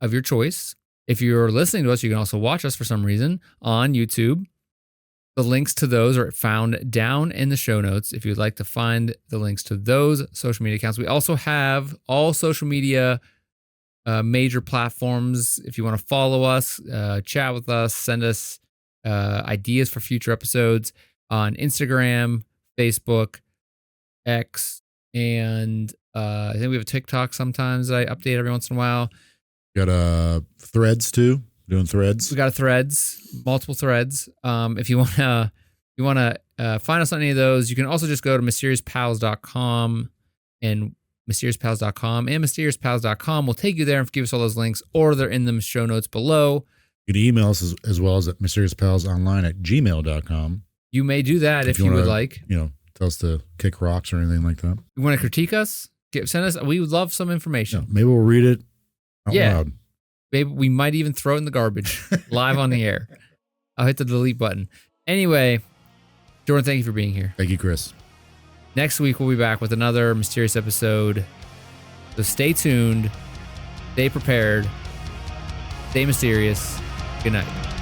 of your choice. If you're listening to us, you can also watch us for some reason on YouTube. The links to those are found down in the show notes if you'd like to find the links to those social media accounts. We also have all social media major platforms. If you want to follow us, chat with us, send us ideas for future episodes on Instagram, Facebook, X, and I think we have a TikTok sometimes I update every once in a while. Got Threads too. Doing Threads. We got a Threads, multiple Threads. If you wanna find us on any of those, you can also just go to mysteriouspals.com and mysteriouspals.com will take you there and give us all those links, or they're in the show notes below. You can email us as well as at mysteriouspalsonline@gmail.com. You may do that if you would like. Tell us to kick rocks or anything like that. You want to critique us? Send us. We would love some information. Maybe we'll read it out loud. Maybe we might even throw it in the garbage live on the air. I'll hit the delete button. Anyway, Jordan, thank you for being here. Thank you, Chris. Next week, we'll be back with another mysterious episode. So stay tuned, stay prepared, stay mysterious. Good night.